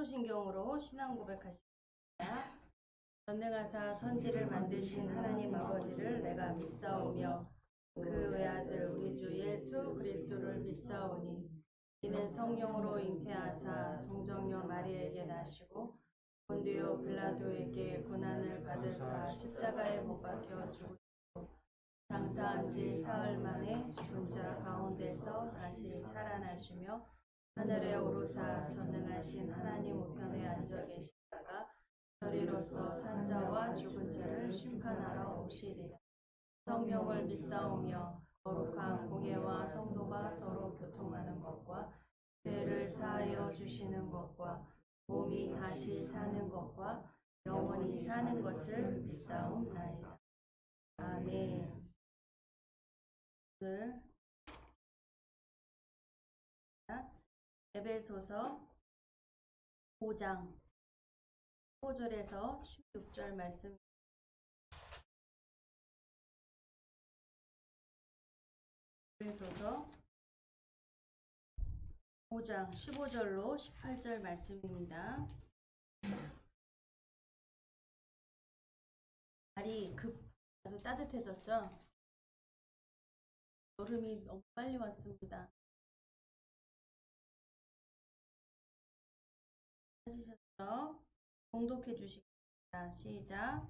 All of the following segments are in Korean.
사도신경으로 신앙 고백하십니다. 전능하사 천지를 만드신 하나님 아버지를 내가 믿사오며 그 외아들 우리 주 예수 그리스도를 믿사오니 이는 성령으로 잉태하사 동정녀 마리에게 나시고 본디오 빌라도에게 고난을 받으사 십자가에 못 박혀 죽으시고 장사한 지 사흘 만에 죽은 자 가운데서 다시 살아나시며 하늘에 오르사 전능하신 하나님 우편에 앉아 계시다가 저리로서 산자와 죽은 자를 심판하러 오시리라. 성령을 믿사오며 거룩한 공예와 성도가 서로 교통하는 것과 죄를 사하여 주시는 것과 몸이 다시 사는 것과 영원히 사는 것을 믿사옵나이다. 아멘. 오늘 에베소서 5장 15절에서 16절 말씀. 에베소서 5장 15절로 18절 말씀입니다. 날이 아주 따뜻해졌죠? 여름이 너무 빨리 왔습니다. 하시셨죠? 봉독해 주시겠습니다. 시작.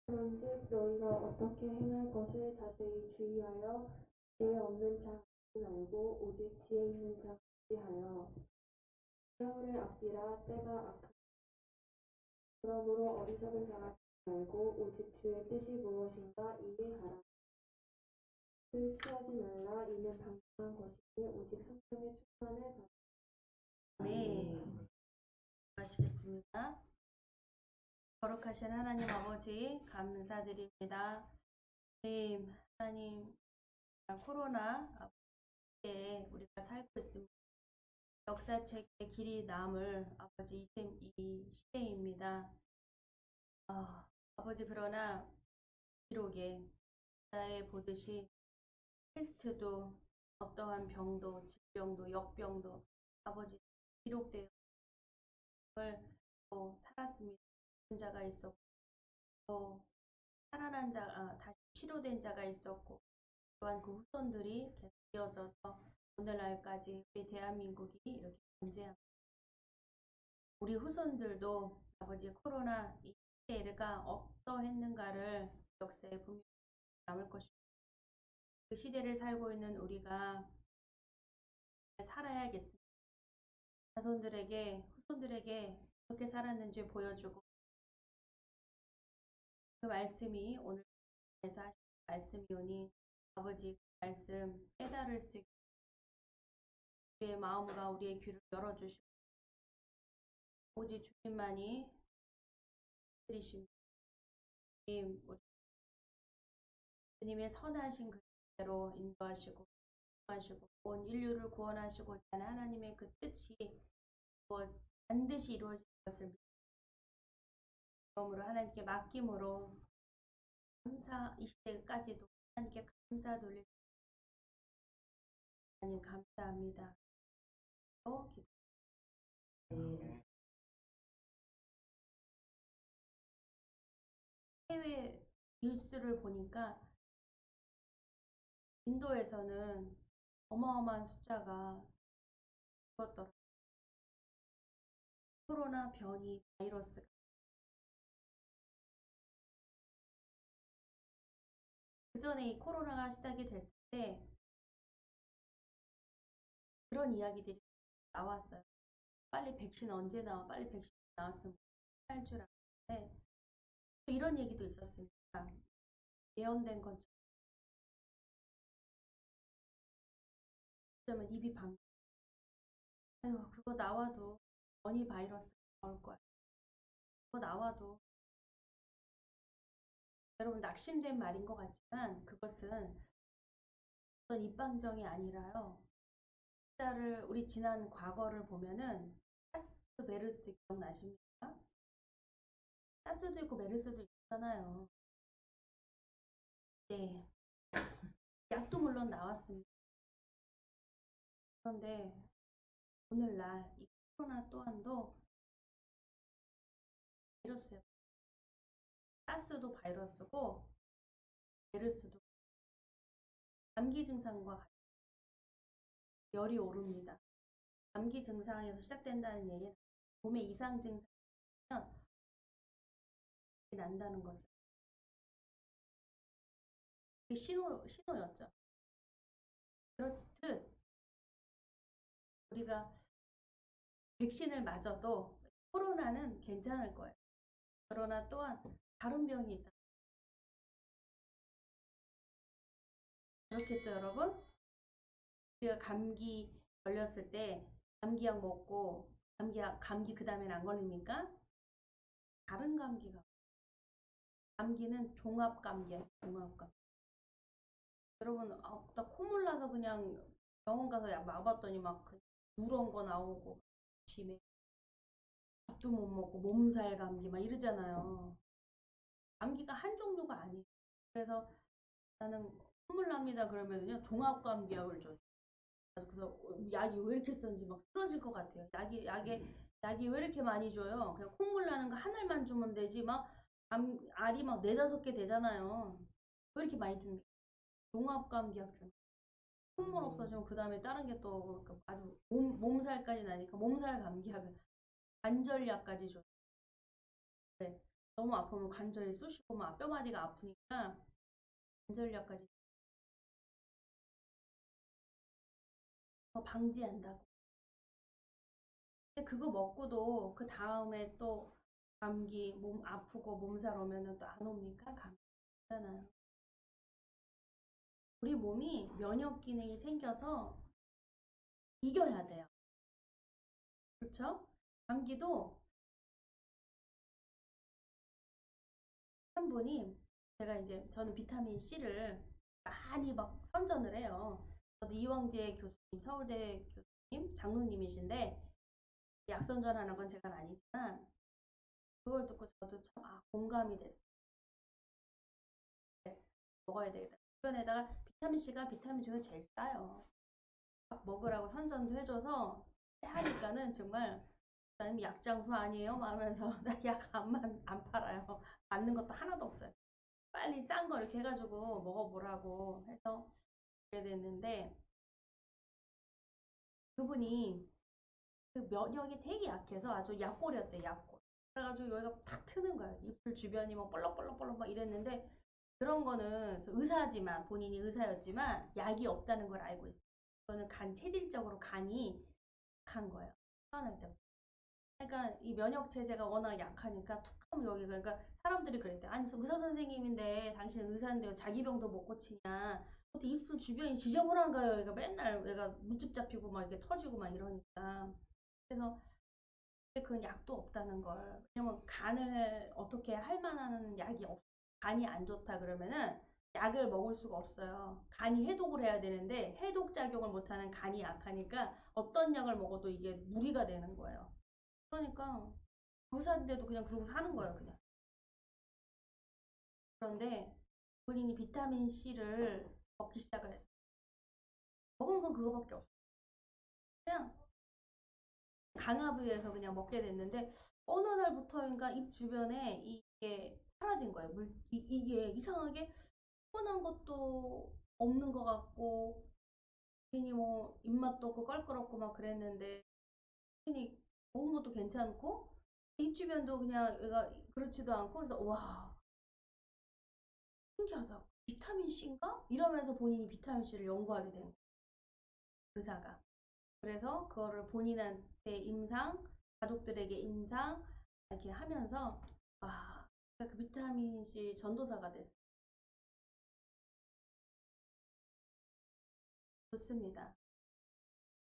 그런즉 너희가 어떻게 행할 것을 자세히 주의하여 지혜 없는 자같이 말고 오직 지혜 있는 자같이 하여 겨울을 아끼라 때가 악하니 그러므로 어리석은 자같이 말고 오직 주의 뜻이 무엇인가 이해하라. 술 취하지 말라. 이는 방탕한 것이니 오직 성령의 충만을 받으라. 아멘. 하시겠습니다. 거룩하신 하나님 아버지 감사드립니다. 하나님 코로나 때 우리가 살고 있습니다. 역사책의 길이 남을 아버지 이 시대입니다. 아버지 그러나 기록에 기사에 보듯이 패스트도 어떠한 병도 질병도 역병도 아버지 기록되어 또 살았습니다. 죽은 자가 있었고 또 살아난 자 다시 치료된 자가 있었고 또한 그 후손들이 계속 이어져서 오늘날까지 우리 대한민국이 이렇게 존재합니다. 우리 후손들도 아버지 코로나 이 시대가 어떠했는가를 역사에 분명히 남을 것입니다. 그 시대를 살고 있는 우리가 살아야겠습니다. 자손들에게 후손들에게 어떻게 살았는지 보여주고 그 말씀이 오늘 에서 하신 말씀이오니 아버지 그 말씀 깨달을 수 있게 우리의 마음과 우리의 귀를 열어주시고 오직 주님만이 드리십니다. 주님의 선하신 그대로 인도하시고 온 인류를 구원하시고자 하는 하나님의 그 뜻이 반드시 이루어질 것을 믿습니다. 그러므로 하나님께 맡김으로 이 시대까지도 하나님께 감사 돌릴 하나님 감사합니다. 해외 뉴스를 보니까 인도에서는 어마어마한 숫자가 죽었더라고요. 코로나 변이 바이러스가 그 전에 이 코로나가 시작이 됐을 때 그런 이야기들이 나왔어요. 빨리 백신 언제 나와? 빨리 백신 나왔으면 할 줄 알았는데 또 이런 얘기도 있었습니다. 예언된 것처럼 어쩌면 입이 방 아유 그거 나와도 변이 바이러스가 나올 거야. 그거 나와도 여러분 낙심된 말인 것 같지만 그것은 어떤 입방정이 아니라요. 숫자를 우리 지난 과거를 보면은 사스, 메르스 기억나십니까? 사스도 있고 메르스도 있잖아요. 네. 약도 물론 나왔습니다. 그런데 오늘날 이 코로나 또한도 바이러스예요. 사스도 바이러스고 메르스도 감기 증상과 같이 열이 오릅니다. 감기 증상에서 시작된다는 얘기는 몸에 이상 증상이 난다는 거죠. 그게 신호였죠. 그렇듯 우리가 백신을 맞아도 코로나는 괜찮을 거예요. 그러나 또한 다른 병이 있다. 그렇겠죠, 여러분? 우리가 감기 걸렸을 때 감기약 먹고 감기 그 다음엔 안 걸립니까? 다른 감기는 종합감기예요. 종합감. 여러분, 나 콧물 나서 그냥 병원 가서 약 맞았더니 막 누런 거 나오고 짐에 밥도 못 먹고 몸살 감기 막 이러잖아요. 감기가 한 종류가 아니에요. 그래서 나는 콧물 납니다 그러면요 종합감기약을 줘요. 그래서 약이 왜 이렇게 썼는지 막 쓰러질 것 같아요. 약이 왜 이렇게 많이 줘요? 그냥 콧물 나는 거 한 알만 주면 되지 막 알이 막 4~5개 되잖아요. 왜 이렇게 많이 줍니까? 종합감기약 주. 콧물 없어지면 그 다음에 다른 게 또 아주 몸살까지 나니까 몸살 감기약을 관절약까지 줘요. 네. 너무 아프면 관절이 쑤시고 막 뼈마디가 아프니까 관절약까지 방지한다고. 근데 그거 먹고도 그 다음에 또 감기, 몸 아프고 몸살 오면은 또 안 옵니까? 감기잖아요. 우리 몸이 면역 기능이 생겨서 이겨야 돼요. 그렇죠? 감기도 한 분이 저는 비타민 C를 많이 막 선전을 해요. 저도 이광재 교수님, 서울대 교수님, 장로님이신데 약선전하는 건 제가 아니지만 그걸 듣고 저도 참 공감이 됐어요. 네, 먹어야 되겠다. 주변에다가 비타민 C가 비타민 중에 제일 싸요. 먹으라고 선전도 해줘서 하니까는 정말 나님 약장수 아니에요? 막 하면서 나 약 안 팔아요. 맞는 것도 하나도 없어요. 빨리 싼 거 이렇게 해가지고 먹어보라고 해서 그렇게 됐는데 그분이 그 면역이 되게 약해서 아주 약골이었대 약골. 그래가지고 여기가 탁 트는 거야. 입술 주변이 막 볼록볼록볼록 막 이랬는데 그런 거는 의사지만 본인이 의사였지만 약이 없다는 걸 알고 있어요. 그거는 체질적으로 간이 약한 거예요. 태어날 때. 그러니까 이 면역 체제가 워낙 약하니까 툭 하면 여기가 그러니까 사람들이 그랬대. 아니 의사 선생님인데 당신 의사인데 자기 병도 못 고치냐. 어떻게 입술 주변이 지저분한가요? 얘가 맨날 얘가 물집 잡히고 막 이렇게 터지고 막 이러니까. 그래서 그건 약도 없다는 걸. 왜냐면 간을 어떻게 할 만한 약이 없. 간이 안 좋다 그러면은 약을 먹을 수가 없어요. 간이 해독을 해야 되는데 해독 작용을 못하는 간이 약하니까 어떤 약을 먹어도 이게 무리가 되는 거예요. 그러니까 의사인데도 그냥 그러고 사는 거예요, 그냥. 그런데 본인이 비타민 C를 먹기 시작을 했어요. 먹은 건 그거밖에 없어요. 그냥 강압위해서 그냥 먹게 됐는데 어느 날부터인가 입 주변에 이게 사라진 거예요. 이게 이상하게 시원한 것도 없는 것 같고 괜히 뭐 입맛도 없고 껄끄럽고 막 그랬는데 괜히 먹은 것도 괜찮고 입 주변도 그냥 얘가 그렇지도 않고 그래서 와 신기하다. 비타민 C인가? 이러면서 본인이 비타민 C를 연구하게 된 거예요. 의사가. 그래서 그거를 본인한테 임상, 가족들에게 임상 이렇게 하면서 그 비타민 C 전도사가 됐어요. 좋습니다.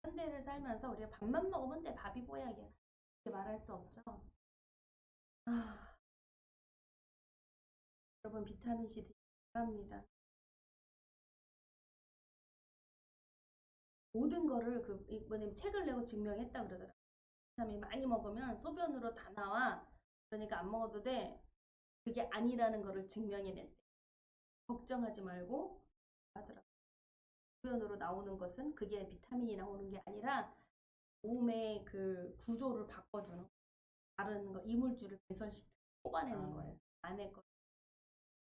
현대를 살면서 우리가 밥만 먹으면 돼. 밥이 뭐야 이게. 이렇게 말할 수 없죠. 여러분 비타민 C 드시기 바랍니다. 모든 거를 이번에 책을 내고 증명했다 그러더라고요. 비타민 많이 먹으면 소변으로 다 나와. 그러니까 안 먹어도 돼. 그게 아니라는 거를 증명해냈대. 걱정하지 말고 하더라고요. 소변으로 나오는 것은 그게 비타민이 나오는 게 아니라 몸의 그 구조를 바꿔주는 다른 거 이물질을 배설시켜 뽑아내는 거예요. 안에 거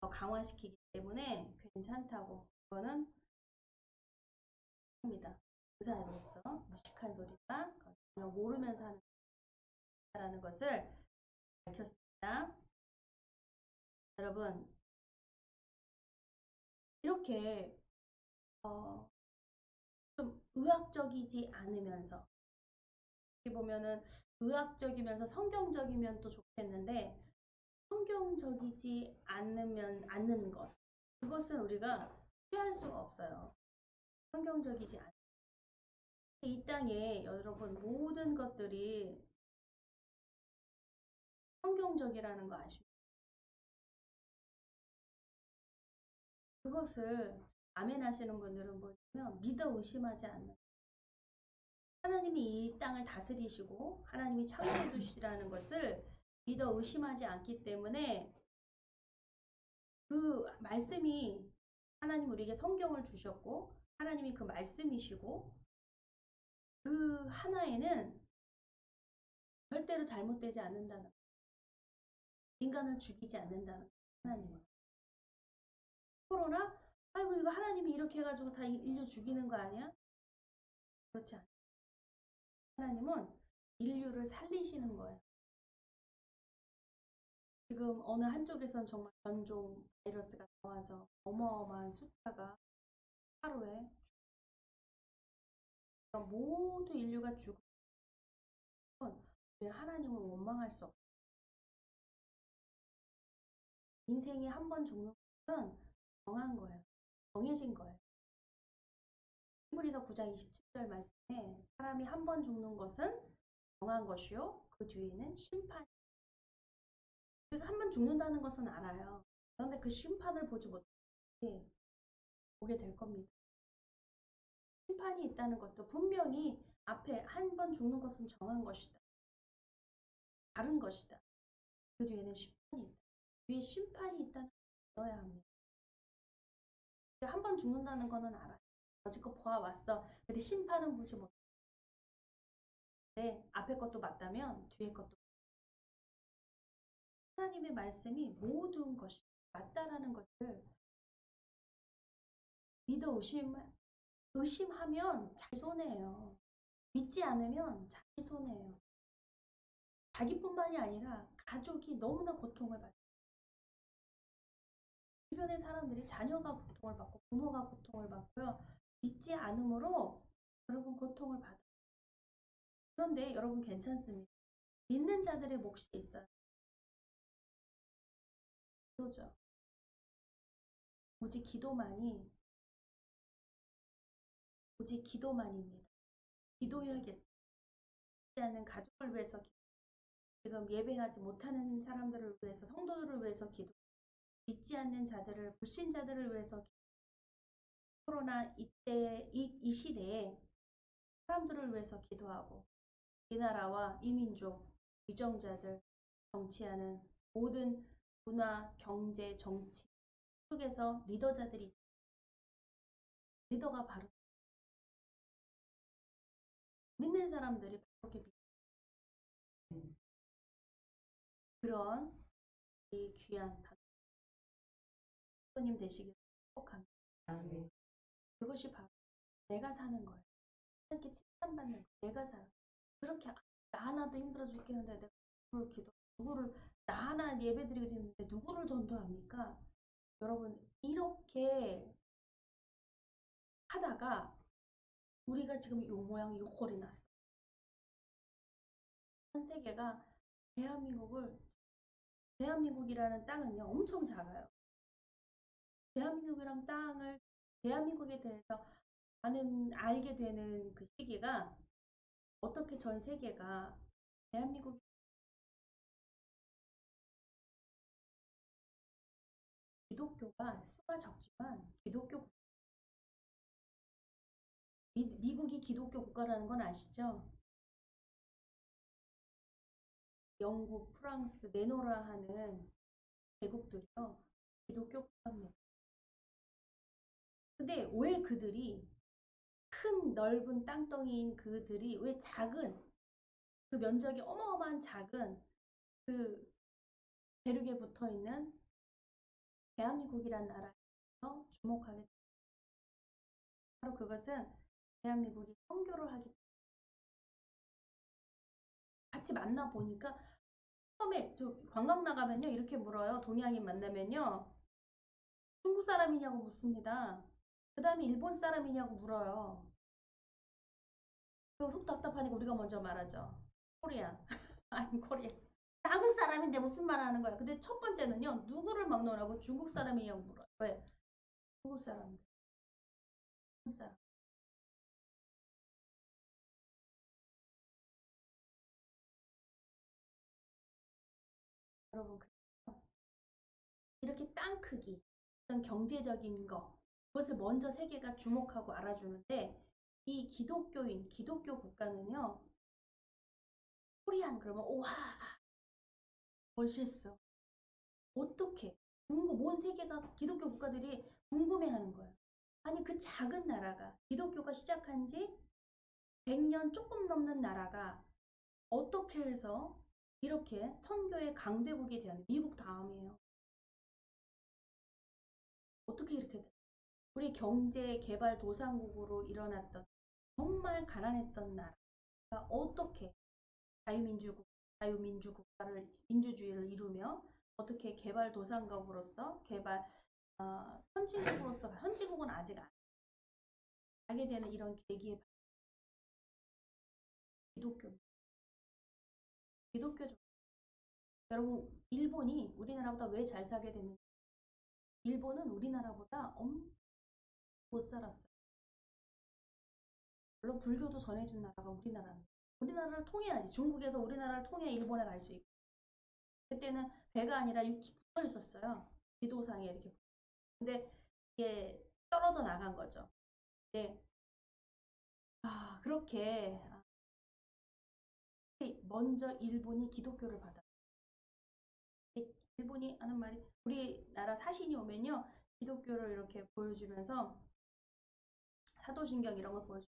더 강화시키기 때문에 괜찮다고 그거는 합니다. 의사로서 무식한 소리다. 그냥 모르면서 하는 라는 것을 밝혔습니다. 여러분 이렇게 좀 의학적이지 않으면서 어떻게 보면은 의학적이면서 성경적이면 또 좋겠는데 성경적이지 않는 것 그것은 우리가 취할 수가 없어요. 성경적이지 않. 이 땅에 여러분 모든 것들이 성경적이라는 거 아시죠? 그것을 아멘 하시는 분들은 뭐냐면 믿어 의심하지 않는 하나님이 이 땅을 다스리시고 하나님이 창조해 두시라는 것을 믿어 의심하지 않기 때문에 그 말씀이 하나님 우리에게 성경을 주셨고 하나님이 그 말씀이시고 그 하나에는 절대로 잘못되지 않는다는 인간을 죽이지 않는다는 하나님은 코로나 아이고 이거 하나님이 이렇게 해가지고 다 인류 죽이는 거 아니야? 그렇지 않아요. 하나님은 인류를 살리시는 거예요. 지금 어느 한쪽에선 정말 변종 바이러스가 나와서 어마어마한 숫자가 하루에 모두 인류가 죽으면 하나님을 원망할 수 없어요. 인생이 한 번 죽는 것은 정한 거예요. 정해진 거예요. 히브리서 9장 27절 말씀에 사람이 한 번 죽는 것은 정한 것이요 그 뒤에는 심판. 우리가 한 번 죽는다는 것은 알아요. 그런데 그 심판을 보지 못해 보게 될 겁니다. 심판이 있다는 것도 분명히 앞에 한 번 죽는 것은 정한 것이다. 다른 것이다. 그 뒤에는 심판이 있다. 뒤에 심판이 있다는 걸 믿어야 합니다. 한 번 죽는다는 거는 알아요. 여지껏 보아왔어. 근데 심판은 보지 못해. 앞에 것도 맞다면 뒤에 것도 하나님의 말씀이 모든 것이 맞다라는 것을 믿어 의심하면 자기 손해예요. 믿지 않으면 자기 손해예요. 자기뿐만이 아니라 가족이 너무나 고통을 받아요. 주변의 사람들이 자녀가 고통을 받고 부모가 고통을 받고요. 믿지 않으므로 여러분 고통을 받아요. 그런데 여러분 괜찮습니다. 믿는 자들의 몫이 있어요. 기도죠. 오직 기도만입니다. 기도해야겠어요. 믿지 않는 가족을 위해서 지금 예배하지 못하는 사람들을 위해서 성도들을 위해서 기도. 믿지 않는 자들을 불신자들을 위해서 기도. 코로나 이때 이 시대에 사람들을 위해서 기도하고 이 나라와 이 민족 위정자들 정치하는 모든 문화, 경제, 정치 속에서 리더자들이 리더가 바로 믿는 사람들이 바로 그런 이 귀한 하나님 되시기를 축복합니다. 그것이 바로 내가 사는 거예요. 이렇게 칭찬받는 거예요. 내가 살아. 그렇게 나 하나도 힘들어 죽겠는데 내가 누구를 나 하나 예배드리게 되는데 누구를 전도합니까? 여러분 이렇게 하다가 우리가 지금 이 모양 이 꼴이 났어. 전 세계가 대한민국이라는 땅은요 엄청 작아요. 대한민국에 대해서 알게 되는 그 시기가 어떻게 전 세계가 대한민국 기독교가 수가 적지만 미국이 기독교 국가라는 건 아시죠? 영국, 프랑스, 내노라 하는 제국들이요 기독교 국가입니다. 근데 왜 그들이 큰 넓은 땅덩이인 그들이 왜 작은 그 면적이 어마어마한 작은 그 대륙에 붙어 있는 대한민국이란 나라에서 주목하게 됩니다. 바로 그것은 대한민국이 선교를 하기 때문에 같이 만나 보니까 처음에 저 관광 나가면요 이렇게 물어요. 동양인 만나면요 중국 사람이냐고 묻습니다. 그 다음에 일본 사람이냐고 물어요. 그리고 속 답답하니까 우리가 먼저 말하죠. 코리안. 아니 코리안. 한국 사람인데 무슨 말 하는 거야. 근데 첫 번째는요. 누구를 막론하고 중국 사람이냐고 물어요. 왜? 중국 사람인데. 한국 사람. 여러분 이렇게 땅 크기, 어떤 경제적인 거 그것을 먼저 세계가 주목하고 알아주는데 이 기독교인, 기독교 국가는요. 코리안 그러면 와 멋있어. 어떻게? 온 세계가 기독교 국가들이 궁금해하는 거예요. 아니 그 작은 나라가 기독교가 시작한 지 100년 조금 넘는 나라가 어떻게 해서 이렇게 선교의 강대국이 되었는지 미국 다음이에요. 어떻게 이렇게 돼? 우리 경제 개발 도상국으로 일어났던 정말 가난했던 나라가 어떻게 자유민주 국가를 민주주의를 이루며 어떻게 개발 도상국으로서 개발 선진국으로서 선진국은 아직 안 하게 되는 이런 계기에 기독교적 여러분 일본이 우리나라보다 왜 잘 살게 됐는지 일본은 우리나라보다 못 살았어요. 물론 불교도 전해준 나라가 우리나라입니다. 우리나라를 통해야지 중국에서 우리나라를 통해 일본에 갈 수 있고 그때는 배가 아니라 육지 붙어 있었어요. 지도상에 이렇게 근데 이게 떨어져 나간 거죠. 네. 그렇게 먼저 일본이 기독교를 받아. 일본이 하는 말이 우리나라 사신이 오면요 기독교를 이렇게 보여주면서 사도신경 이런 걸 보여주고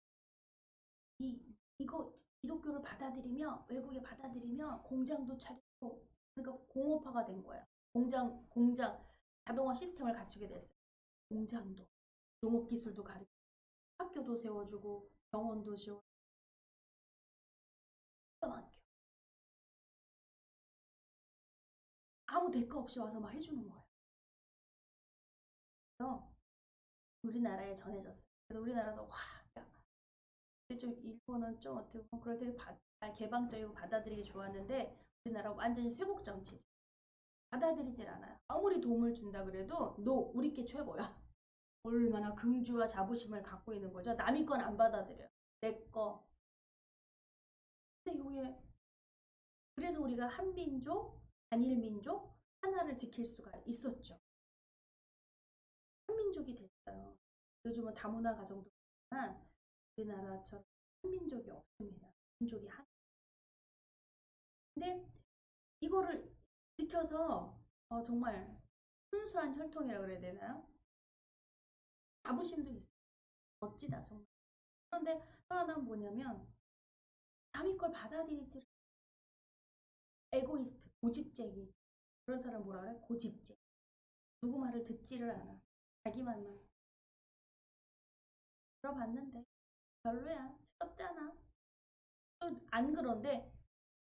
이거 기독교를 받아들이며 외국에 받아들이며 공장도 차리고 그러니까 공업화가 된 거야. 공장 자동화 시스템을 갖추게 됐어요. 공장도 농업기술도 가르치고 학교도 세워주고 병원도 지어주고 아무 대가 없이 와서 막 해주는 거예요. 그래서 우리나라에 전해졌어요. 그래서 우리나라도 와, 야. 근데 좀 일본은 좀 어떻게 보면 그럴 때 개방적이고 받아들이기 좋았는데 우리나라 완전히 쇄국 정치지. 받아들이질 않아요. 아무리 도움을 준다 그래도 너 우리 게 최고야. 얼마나 긍지와 자부심을 갖고 있는 거죠. 남의 건 안 받아들여요. 내 거. 근데 요게 그래서 우리가 한민족, 단일민족 하나를 지킬 수가 있었죠. 한민족이 됐어요. 요즘은 다문화 가정도 있지만 우리나라처럼 한민족이 없습니다. 민족이 하나. 근데 이거를 지켜서 정말 순수한 혈통이라고 그래야 되나요? 자부심도 있어요. 멋지다 정말. 그런데 또 하나는 뭐냐면 남의 걸 받아들이지 에고이스트, 고집쟁이 그런 사람 뭐라 그래? 고집쟁이. 누구 말을 듣지를 않아. 자기만만. 들어봤는데 별로야. 시덥잖아. 또 안 그런데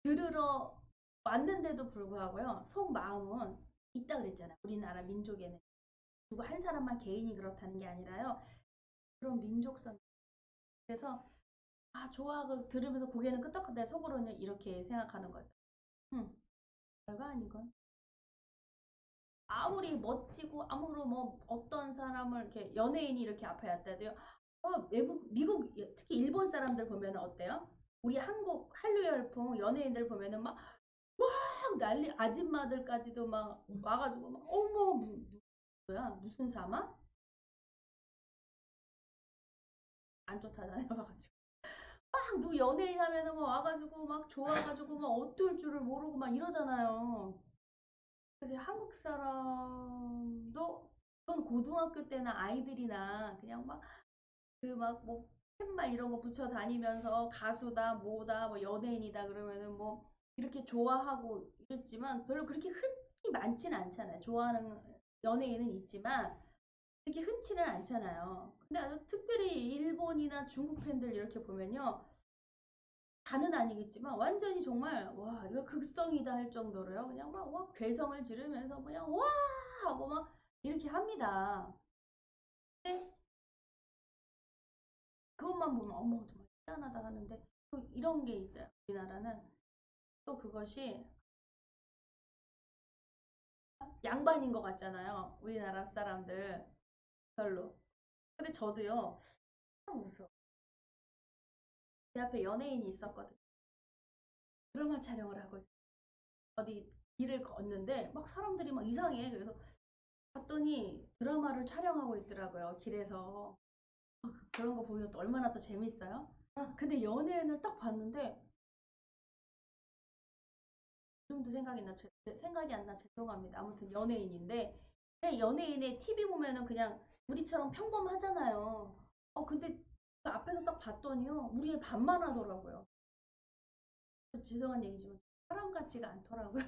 들으러 왔는데도 불구하고요. 속마음은 있다 그랬잖아. 우리나라 민족에는. 누구 한 사람만 개인이 그렇다는 게 아니라요. 그런 민족성. 그래서 좋아하고 들으면서 고개는 끄덕끄덕 속으로는 이렇게 생각하는 거죠. 별거 아니건. 아무리 멋지고 아무리 뭐 어떤 사람을 이렇게 연예인이 이렇게 앞에 왔다 해도요. 미국 특히 일본 사람들 보면 어때요? 우리 한국 한류 열풍 연예인들 보면은 막 난리 아줌마들까지도 막 와가지고 막 어머 뭐야 무슨 사마? 안 좋다잖아요 와가지고 막 누구 연예인 하면은 막 와가지고 막 좋아가지고 막 어떨 줄을 모르고 막 이러잖아요. 그래서 한국 사람도 그건 고등학교 때나 아이들이나 그냥 막 그 막 뭐 팻말 이런 거 붙여 다니면서 가수다 뭐다 뭐 연예인이다 그러면은 뭐 이렇게 좋아하고 이랬지만 별로 그렇게 그렇게 많지는 않잖아요. 좋아하는 연예인은 있지만 이렇게 흔치는 않잖아요. 근데 아주 특별히 일본이나 중국 팬들 이렇게 보면요. 다는 아니겠지만 완전히 정말 와 이거 극성이다 할 정도로요. 그냥 막 와, 괴성을 지르면서 그냥 와 하고 막 이렇게 합니다. 근데 그것만 보면 어머 정말 희한하다 하는데 또 이런 게 있어요. 우리나라는 또 그것이 양반인 것 같잖아요. 우리나라 사람들 별로. 근데 저도요. 참 무서워. 제 앞에 연예인이 있었거든요. 드라마 촬영을 하고 있어요. 어디 길을 걷는데 막 사람들이 막 이상해. 그래서 봤더니 드라마를 촬영하고 있더라고요. 길에서. 그런 거 보면 또 얼마나 또 재밌어요. 근데 연예인을 딱 봤는데 지금도 생각이 안 나 죄송합니다. 아무튼 연예인인데 그냥 연예인의 TV 보면은 그냥 우리처럼 평범하잖아요. 근데 그 앞에서 딱 봤더니요. 우리의 반만 하더라고요. 죄송한 얘기지만 사람 같지가 않더라고요.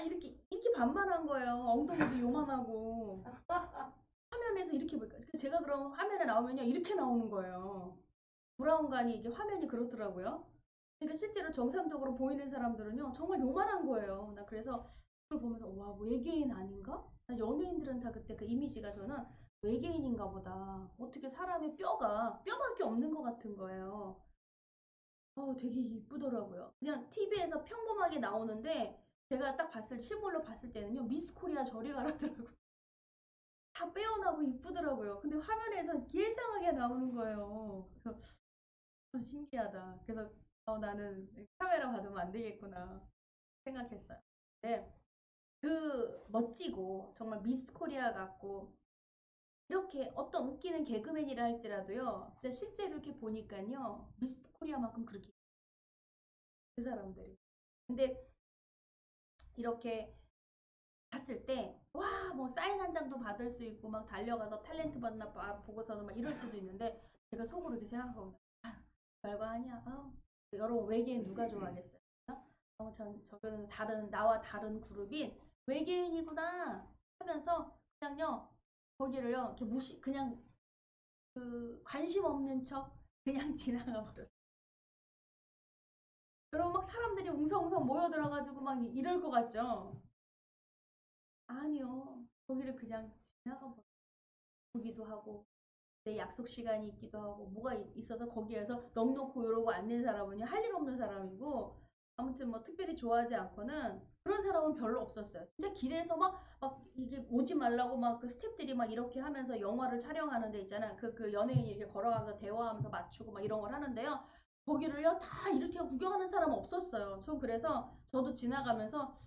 이렇게 반만한 거예요. 엉덩이도 요만하고 화면에서 이렇게 보니까 제가 그럼 화면에 나오면요 이렇게 나오는 거예요. 브라운관이 이게 화면이 그렇더라고요. 그러니까 실제로 정상적으로 보이는 사람들은요 정말 요만한 거예요. 나 그래서 그걸 보면서 와 외계인 아닌가? 연예인들은 다 그때 그 이미지가 저는 외계인인가 보다. 어떻게 사람의 뼈밖에 없는 것 같은 거예요. 되게 이쁘더라고요. 그냥 TV에서 평범하게 나오는데 제가 딱 실물로 봤을 때는요 미스 코리아 저리 가라더라고요. 다 빼어나고 이쁘더라고요. 근데 화면에서 예상하게 나오는 거예요. 그래서 참 신기하다. 그래서 나는 카메라 받으면 안 되겠구나 생각했어요. 네, 그 멋지고 정말 미스 코리아 같고 이렇게 어떤 웃기는 개그맨이라 할지라도요. 진짜 실제로 이렇게 보니까요. 미스 코리아만큼 그렇게 그 사람들이. 근데 이렇게 봤을 때, 와, 뭐 사인 한 장도 받을 수 있고, 막 달려가서 탤런트 받나 보고서는 막 이럴 수도 있는데, 제가 속으로 이렇게 생각하고, 별거 아니야. 여러분, 외계인 누가 좋아하겠어요? 저거는 나와 다른 그룹인 외계인이구나 하면서, 그냥요, 거기를요, 이렇게 그냥 관심 없는 척, 그냥 지나가 버렸어요. 여러분, 막 사람들이 웅성웅성 모여들어가지고 막 이럴 것 같죠? 아니요. 거기를 그냥 지나가 보기도 하고 내 약속 시간이 있기도 하고 뭐가 있어서 거기에서 넋 놓고 이러고 앉는 사람은요 할 일 없는 사람이고 아무튼 뭐 특별히 좋아하지 않고는 그런 사람은 별로 없었어요. 진짜 길에서 막 이게 오지 말라고 막 그 스태프들이 막 이렇게 하면서 영화를 촬영하는 데 있잖아. 그 연예인이 이렇게 걸어가면서 대화하면서 맞추고 막 이런 걸 하는데요. 거기를요 다 이렇게 구경하는 사람은 없었어요. 전 그래서 저도 지나가면서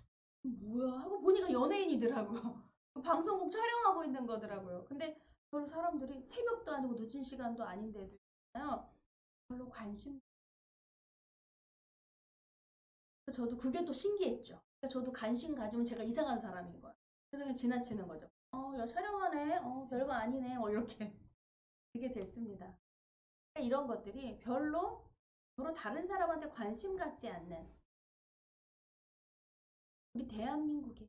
뭐야 하고 보니까 연예인이더라고요. 방송국 촬영하고 있는 거더라고요. 근데 별로 사람들이 새벽도 아니고 늦은 시간도 아닌데도 있잖아요. 별로 관심. 저도 그게 또 신기했죠. 그러니까 저도 관심 가지면 제가 이상한 사람인 거예요. 그래서 그냥 지나치는 거죠. 야 촬영하네. 별거 아니네. 뭐 이렇게 그게 됐습니다. 그러니까 이런 것들이 별로 다른 사람한테 관심 갖지 않는 우리 대한민국의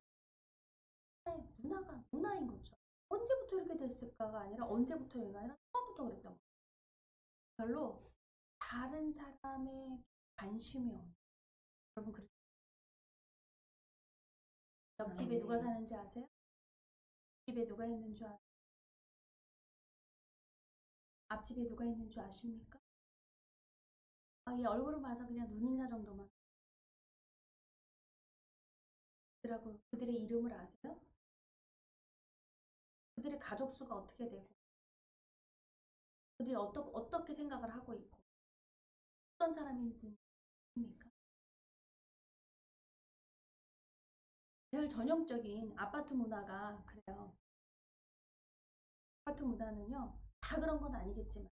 문화인 거죠. 언제부터 이렇게 됐을까가 아니라 언제부터인가 아니라 처음부터 그랬던 거예요. 별로 다른 사람의 관심이 없는. 여러분 옆집에 누가 사는지 아세요? 집에 누가 있는 줄 아세요? 앞집에 누가 있는 줄 아십니까? 얘 얼굴을 봐서 그냥 눈인사 정도만. 그들의 이름을 아세요? 그들의 가족 수가 어떻게 되고 그들이 어떻게 생각을 하고 있고 어떤 사람인지 아십니까? 제일 전형적인 아파트 문화가 그래요. 아파트 문화는요. 다 그런 건 아니겠지만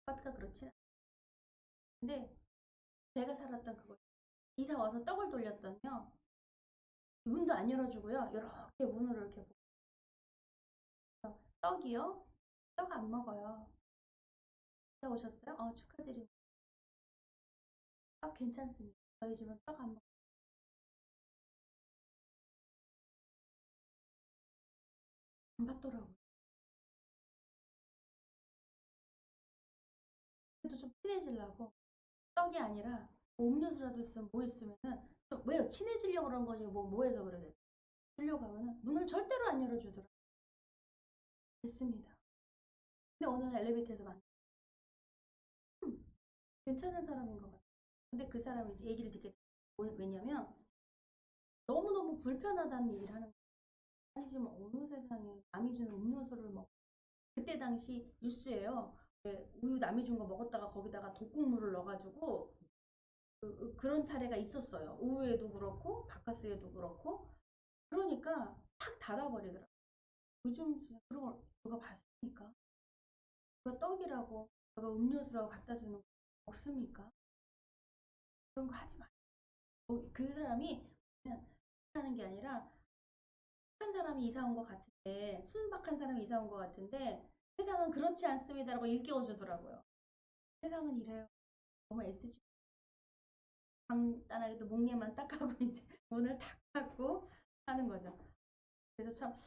아파트가 그렇지 않아요. 근데 제가 살았던 그곳 이사 와서 떡을 돌렸더니요. 문도 안 열어주고요. 이렇게 문을 이렇게 보고 떡이요? 떡 안 먹어요. 이사 오셨어요? 축하드립니다. 떡 괜찮습니다. 저희 집은 떡 안 먹어요. 안 받더라고요. 그래도 좀 친해지려고 떡이 아니라 뭐 음료수라도 있으면 뭐 있으면은 좀 왜요? 친해지려고 그런 거지 뭐 해서 그래. 주려고 하면은 문을 절대로 안 열어주더라고요. 됐습니다. 근데 어느 날 엘리베이터에서 괜찮은 사람인 것 같아요. 근데 그 사람이 이제 얘기를 듣게 돼요. 왜냐면 너무너무 불편하다는 얘기를 하는 거예요. 아니 지금 어느 세상에 남이 주는 음료수를 먹고 그때 당시 뉴스예요. 우유 남이 준 거 먹었다가 거기다가 독국물을 넣어가지고 그런 사례가 있었어요. 우유에도 그렇고 바카스에도 그렇고 그러니까 탁 닫아버리더라고요. 요즘 진짜 그런 걸 누가 봤습니까? 누가 떡이라고 누가 음료수라고 갖다 주는 거 없습니까? 그런 거 하지 마요. 그 사람이 그냥 하는 게 아니라 착한 사람이 이사 온 것 같은데 순박한 사람이 이사 온 것 같은데 세상은 그렇지 않습니다라고 일깨워 주더라고요. 세상은 이래요. 너무 애쓰지. 간단하게도 목례만 딱 하고 이제 문을 탁 닫고 하는 거죠. 그래서 참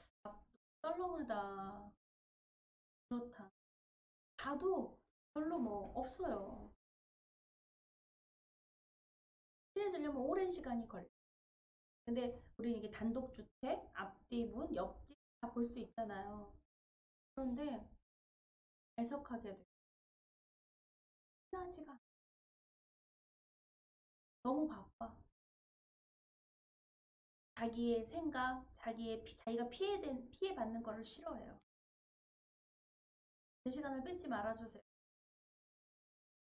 썰렁하다. 그렇다. 봐도 별로 뭐 없어요. 친해지려면 오랜 시간이 걸려. 근데 우리 이게 단독주택, 앞뒤 문, 옆집 다 볼 수 있잖아요. 그런데 애석하게 돼. 친하지가 않아. 너무 바빠. 자기의 생각, 자기가 피해받는 거를 싫어해요. 제 시간을 뺏지 말아주세요.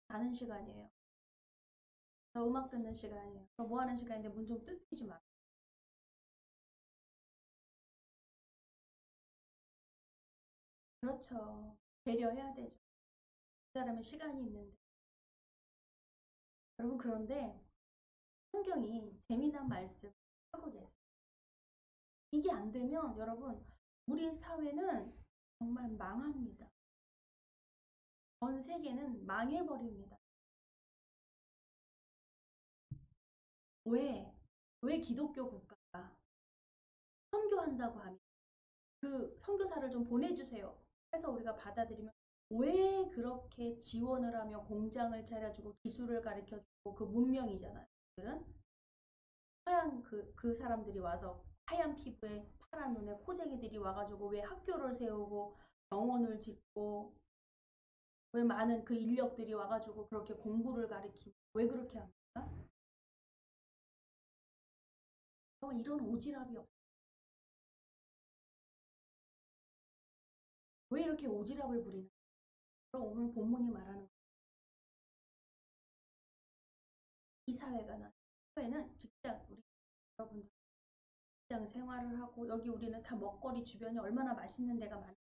자는 시간이에요. 저 음악 듣는 시간이에요. 저 뭐 하는 시간인데 문 좀 뜯기지 마. 그렇죠. 배려해야 되죠. 그 사람의 시간이 있는데. 여러분, 그런데 성경이 재미난 말씀 하고 계세요. 이게 안 되면 여러분, 우리 사회는 정말 망합니다. 전 세계는 망해버립니다. 왜? 왜 기독교 국가가 선교한다고 하면 그 선교사를 좀 보내주세요 해서 우리가 받아들이면 왜 그렇게 지원을 하며 공장을 차려주고 기술을 가르쳐주고 그 문명이잖아요. 그들은 서양 그 사람들이 와서 하얀 피부에 파란 눈에 코쟁이들이 와가지고 왜 학교를 세우고 병원을 짓고 왜 많은 그 인력들이 와가지고 그렇게 공부를 가르치고 왜 그렇게 합니까? 이런 오지랖이 없어. 왜 이렇게 오지랖을 부리는? 그럼 오늘 본문이 말하는 이 사회가 사회는 직장 우리 여러분들 직장 생활을 하고 여기 우리는 다 먹거리 주변이 얼마나 맛있는 데가 많아요.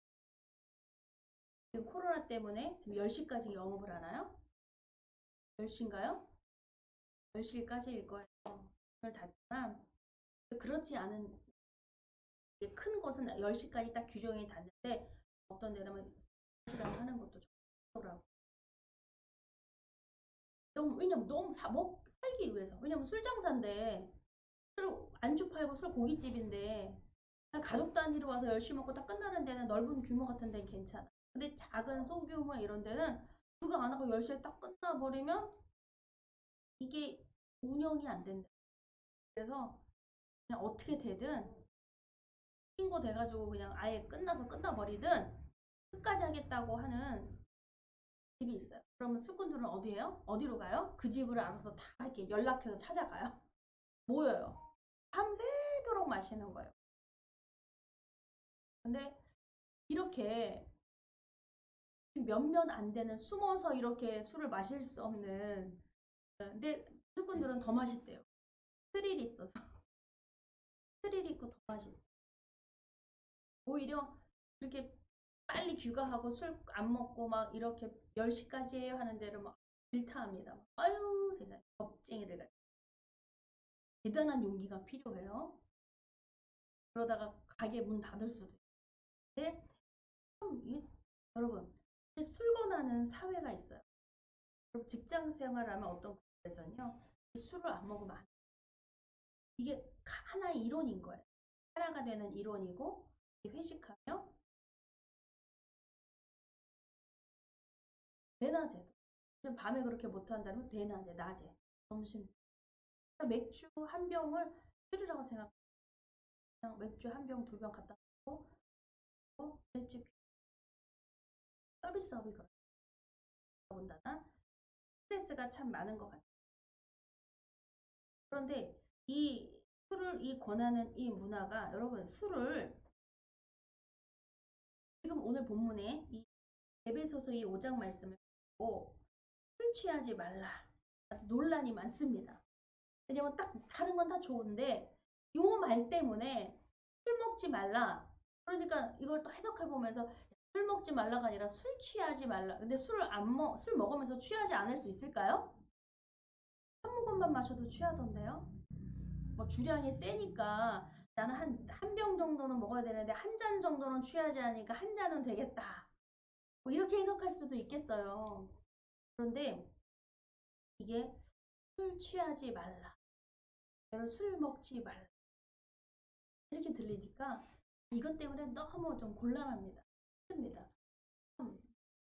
지금 코로나 때문에 지금 10시까지 영업을 하나요? 10시인가요? 10시까지일 거예요. 문을 닫지만 그렇지 않은 큰 곳은 10시까지 딱 규정이 닫는데 어떤 데는 시간 하는 것도 좋더라고요. 왜냐면 너무 살기 위해서. 왜냐면 술 장사인데 술 안주 팔고 술 고깃집인데 가족 단위로 와서 10시 먹고 딱 끝나는 데는 넓은 규모 같은 데는 괜찮아. 근데 작은 소규모 이런 데는 그거 안 하고 10시에 딱 끝나버리면 이게 운영이 안 된다. 그래서 그냥 어떻게 되든 신고돼가지고 그냥 아예 끝나서 끝나버리든 끝까지 하겠다고 하는 집이 있어요. 그러면 술꾼들은 어디에요? 어디로 가요? 그 집을 알아서 다 이렇게 연락해서 찾아가요. 모여요. 밤새도록 마시는 거예요. 근데 이렇게 몇몇 안 되는 숨어서 이렇게 술을 마실 수 없는 근데 술꾼들은 더 맛있대요. 스릴이 있어서 스릴 있고 더 맛있대. 오히려 그렇게 빨리 귀가하고 술 안 먹고 막 이렇게 10시까지 해요 하는 데를 막 질타합니다. 아유 세상에 겁쟁이들 같아. 대단한 용기가 필요해요. 그러다가 가게 문 닫을 수도 있는데 여러분 술 권하는 사회가 있어요. 그럼 직장 생활하면 어떤 곳에서는요 술을 안 먹으면 안 돼. 이게 하나의 이론인 거예요. 하나가 되는 이론이고 회식하며 대낮에도 지금 밤에 그렇게 못한다면 대낮에 낮에 점심 맥주 한 병을 술이라고 생각. 그냥 맥주 한 병, 두 병 갖다 놓고 일찍 서비스업이 본다나 스트레스가 참 많은 것 같아요. 그런데 이 술을 권하는 이 문화가 여러분 술을 지금 오늘 본문에 이 에베소서 이 5장 말씀을 보고 술 취하지 말라 논란이 많습니다. 왜냐면 딱 다른 건 다 좋은데 요 말 때문에 술 먹지 말라. 그러니까 이걸 또 해석해 보면서 술 먹지 말라가 아니라 술 취하지 말라. 근데 술 먹으면서 취하지 않을 수 있을까요? 한 모금만 마셔도 취하던데요. 뭐 주량이 세니까 나는 한 병 정도는 먹어야 되는데 한 잔 정도는 취하지 않으니까 한 잔은 되겠다. 뭐 이렇게 해석할 수도 있겠어요. 그런데 이게 술 취하지 말라. 술 먹지 말라. 이렇게 들리니까 이것 때문에 너무 좀 곤란합니다. 힘듭니다.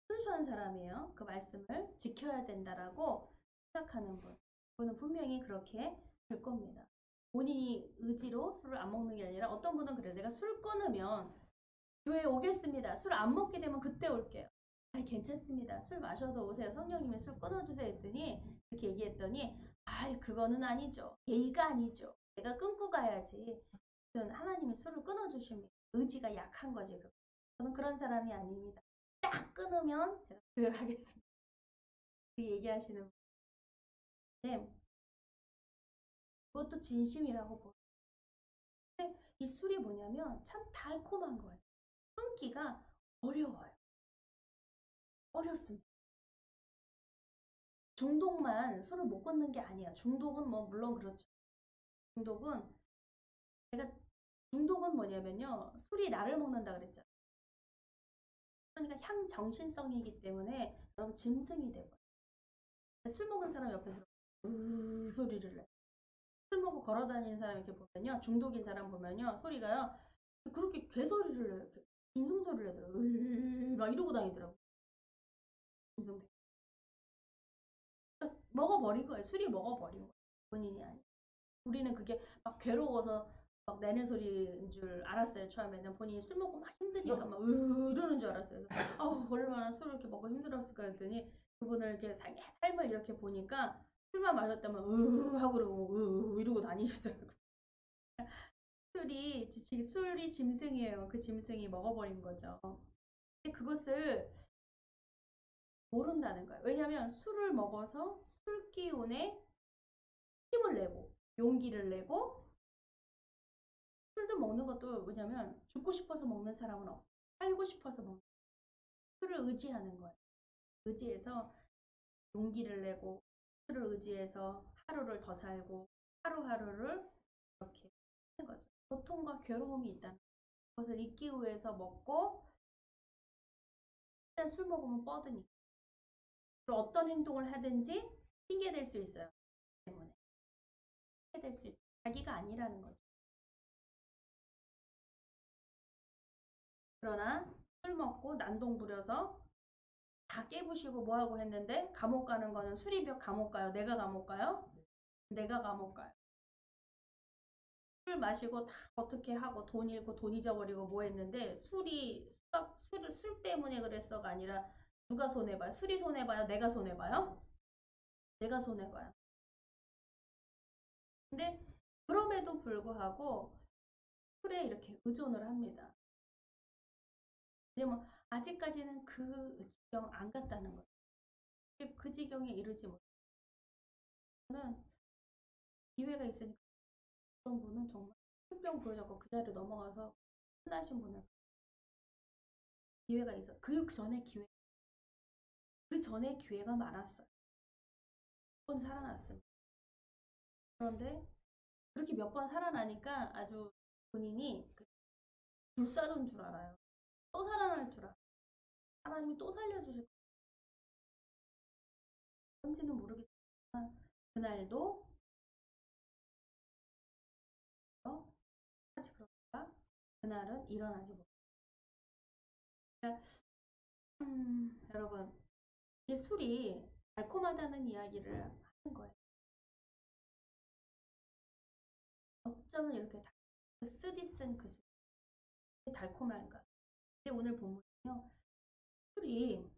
순수한 사람이에요. 그 말씀을 지켜야 된다라고 생각하는 분. 그분은 분명히 그렇게 될 겁니다. 본인이 의지로 술을 안 먹는 게 아니라 어떤 분은 그래요. 내가 술 끊으면 교회에 오겠습니다. 술 안 먹게 되면 그때 올게요. 아니 괜찮습니다. 술 마셔도 오세요. 성령님이 술 끊어주세요 했더니 이렇게 얘기했더니 아이 그거는 아니죠. 예의가 아니죠. 내가 끊고 가야지. 하나님이 술을 끊어주십니다. 의지가 약한 거지. 저는 그런 사람이 아닙니다. 딱 끊으면 제가 교회 가겠습니다. 그 얘기하시는 분인데 그것도 진심이라고 보여요. 근데 이 술이 뭐냐면 참 달콤한 거예요. 끊기가 어려워요. 어렵습니다. 중독만 술을 못 끊는 게 아니야. 중독은 뭐 물론 그렇죠. 중독은 뭐냐면요. 술이 나를 먹는다 그랬잖아요. 그러니까 향정신성이기 때문에 여러분 짐승이 되고요. 술 먹은 사람 옆에서 소리를 내. 술 먹고 걸어다니는 사람 이렇게 보면요. 중독인 사람 보면요. 소리가요. 그렇게 개소리를 내요. 이렇게 짐승 소리를 내더라고요. 막 이러고 다니더라고요. 짐승. 그러니까 먹어버린 거예요. 술이 먹어버린 거예요. 본인이 아니에요. 우리는 그게 막 괴로워서 막 내는 소리인 줄 알았어요. 처음에는 본인이 술 먹고 막 힘드니까 막 이러는 줄 알았어요. 아우 얼마나 술을 이렇게 먹고 힘들었을까 했더니 그분을 이렇게 삶을 이렇게 보니까 술만 마셨다면 하고 그러고 이러고 다니시더라고요. 술이 짐승이에요. 그 짐승이 먹어버린 거죠. 근데 그것을 모른다는 거예요. 왜냐하면 술을 먹어서 술 기운에 힘을 내고 용기를 내고 술도 먹는 것도 뭐냐면 죽고 싶어서 먹는 사람은 없어요. 살고 싶어서 먹는 술을 의지하는 거예요. 의지해서 용기를 내고 술을 의지해서 하루를 더 살고 하루하루를 이렇게 하는 거죠. 고통과 괴로움이 있다는 것을 잊기 위해서 먹고 일단 술 먹으면 뻗으니까 어떤 행동을 하든지 핑계댈 수 있어요. 때문에 핑계댈 수 있어요. 자기가 아니라는 거죠. 그러나 술 먹고 난동 부려서 다 깨부시고 뭐하고 했는데 감옥 가는 거는 술이벽 감옥 가요? 내가 감옥 가요? 내가 감옥 가요. 술 마시고 다 어떻게 하고 돈 잃고 돈 잊어버리고 뭐 했는데 술 때문에 그랬어가 아니라 누가 손해봐요? 술이 손해봐요? 내가 손해봐요? 내가 손해봐요. 근데 그럼에도 불구하고 술에 이렇게 의존을 합니다. 왜냐면 아직까지는 그 지경 안 갔다는 거예요. 그 지경에 이르지 못해요. 저는 기회가 있으니까 어떤 분은 정말 술병 보여잡고 그 자리에 넘어가서 끝나신 분을 기회가 있어. 그 전에 기회가 많았어요. 몇 번 살아났습니다. 그런데 그렇게 몇 번 살아나니까 아주 본인이 불사조인 줄 알아요. 또 살아날 줄 알아요. 하나님이 또 살려주실 건지는 모르겠지만 그날도 하지 그럴까? 그날은 일어나지 못해요. 여러분, 이 술이 달콤하다는 이야기를 하는 거예요. 어쩌면 이렇게 쓰디쓴 그 술이 달콤한가. 근데 오늘 본문은요, 술이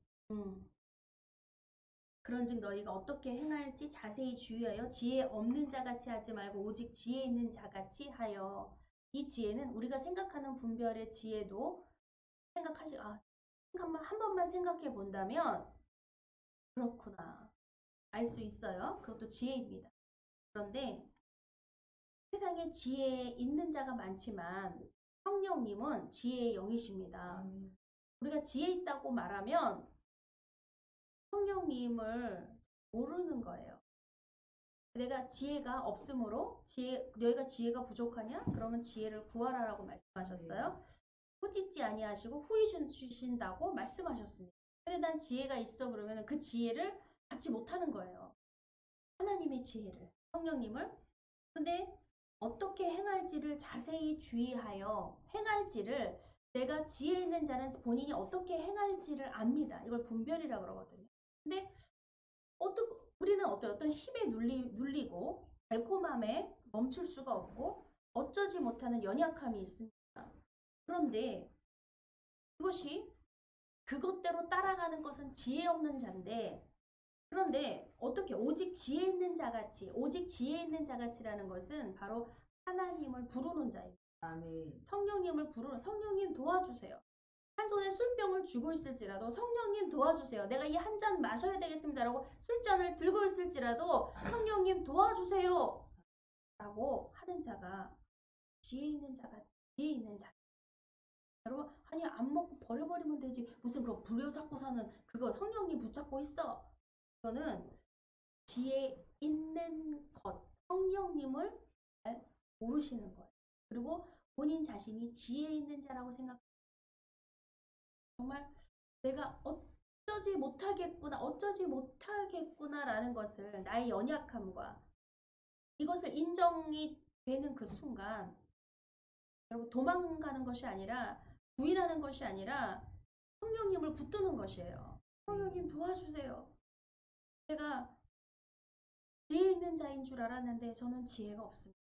그런즉 너희가 어떻게 행할지 자세히 주의하여 지혜 없는 자같이 하지 말고 오직 지혜 있는 자같이 하여. 이 지혜는 우리가 생각하는 분별의 지혜도 한 번만 생각해 본다면 그렇구나 알 수 있어요. 그것도 지혜입니다. 그런데 세상에 지혜 있는 자가 많지만 성령님은 지혜의 영이십니다. 우리가 지혜 있다고 말하면 성령님을 모르는 거예요. 내가 지혜가 없으므로 너희가 지혜가 부족하냐? 그러면 지혜를 구하라라고 말씀하셨어요. 꾸짖지 아니하시고 후히 주신다고 말씀하셨습니다. 근데 난 지혜가 있어 그러면 그 지혜를 받지 못하는 거예요. 하나님의 지혜를, 성령님을. 근데 어떻게 행할지를 자세히 주의하여 행할지를 내가 지혜 있는 자는 본인이 어떻게 행할지를 압니다. 이걸 분별이라고 그러거든요. 근데 우리는 어떤 힘에 눌리고 달콤함에 멈출 수가 없고 어쩌지 못하는 연약함이 있습니다. 그런데 그것대로 따라가는 것은 지혜 없는 자인데, 그런데 어떻게 오직 지혜 있는 자같이, 오직 지혜 있는 자같이라는 것은 바로 하나님을 부르는 자입니다. 아멘. 성령님 도와주세요. 한 손에 술병을 쥐고 있을지라도 성령님 도와주세요. 내가 이 한 잔 마셔야 되겠습니다라고 술잔을 들고 있을지라도 성령님 도와주세요 라고 하는 자가 지혜 있는 자. 여러분, 아니 안 먹고 버려버리면 되지, 무슨 그거 부려잡고 사는 그거 성령님 붙잡고 있어. 그거는 지혜 있는 것, 성령님을 잘 모르시는 거예요. 그리고 본인 자신이 지혜 있는 자라고 생각합니다. 정말 내가 어쩌지 못하겠구나라는 것을, 나의 연약함과 이것을 인정이 되는 그 순간, 여러분, 도망가는 것이 아니라, 부인하는 것이 아니라 성령님을 붙드는 것이에요. 성령님 도와주세요. 제가 지혜 있는 자인 줄 알았는데 저는 지혜가 없습니다.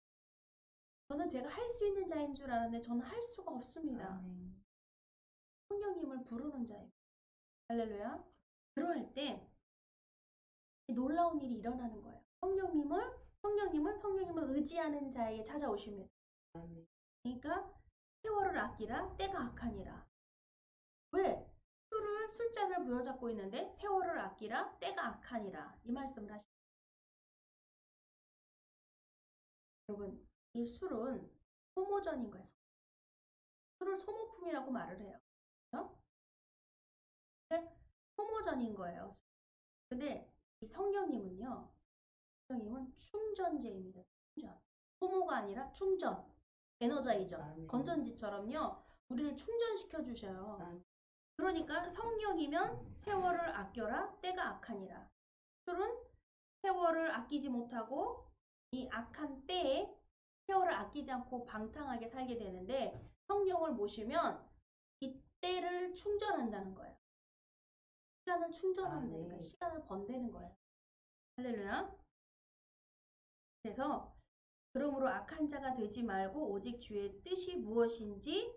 저는 제가 할 수 있는 자인 줄 알았는데 저는 할 수가 없습니다. 성령님을 부르는 자입니다. 할렐루야. 그럴 때 놀라운 일이 일어나는 거예요. 성령님은 의지하는 자에게 찾아오십니다. 그러니까 세월을 아끼라 때가 악하니라. 왜? 술잔을 부여잡고 있는데 세월을 아끼라 때가 악하니라 이 말씀을 하십니다. 여러분, 이 술은 소모전인 거예요. 술을 소모품이라고 말을 해요. 그렇죠? 소모전인 거예요. 근데 이 성령님은 충전제입니다. 충전. 소모가 아니라 충전. 에너자이저. 건전지처럼요. 우리를 충전시켜 주셔요. 그러니까 성령이면 세월을 아껴라 때가 악하니라. 술은 세월을 아끼지 못하고 이 악한 때에 세월을 아끼지 않고 방탕하게 살게 되는데, 성령을 모시면 이 때를 충전한다는 거예요. 시간을 충전한다는 거예요. 시간을 번대는 거예요. 할렐루야. 그래서 그러므로 악한 자가 되지 말고 오직 주의 뜻이 무엇인지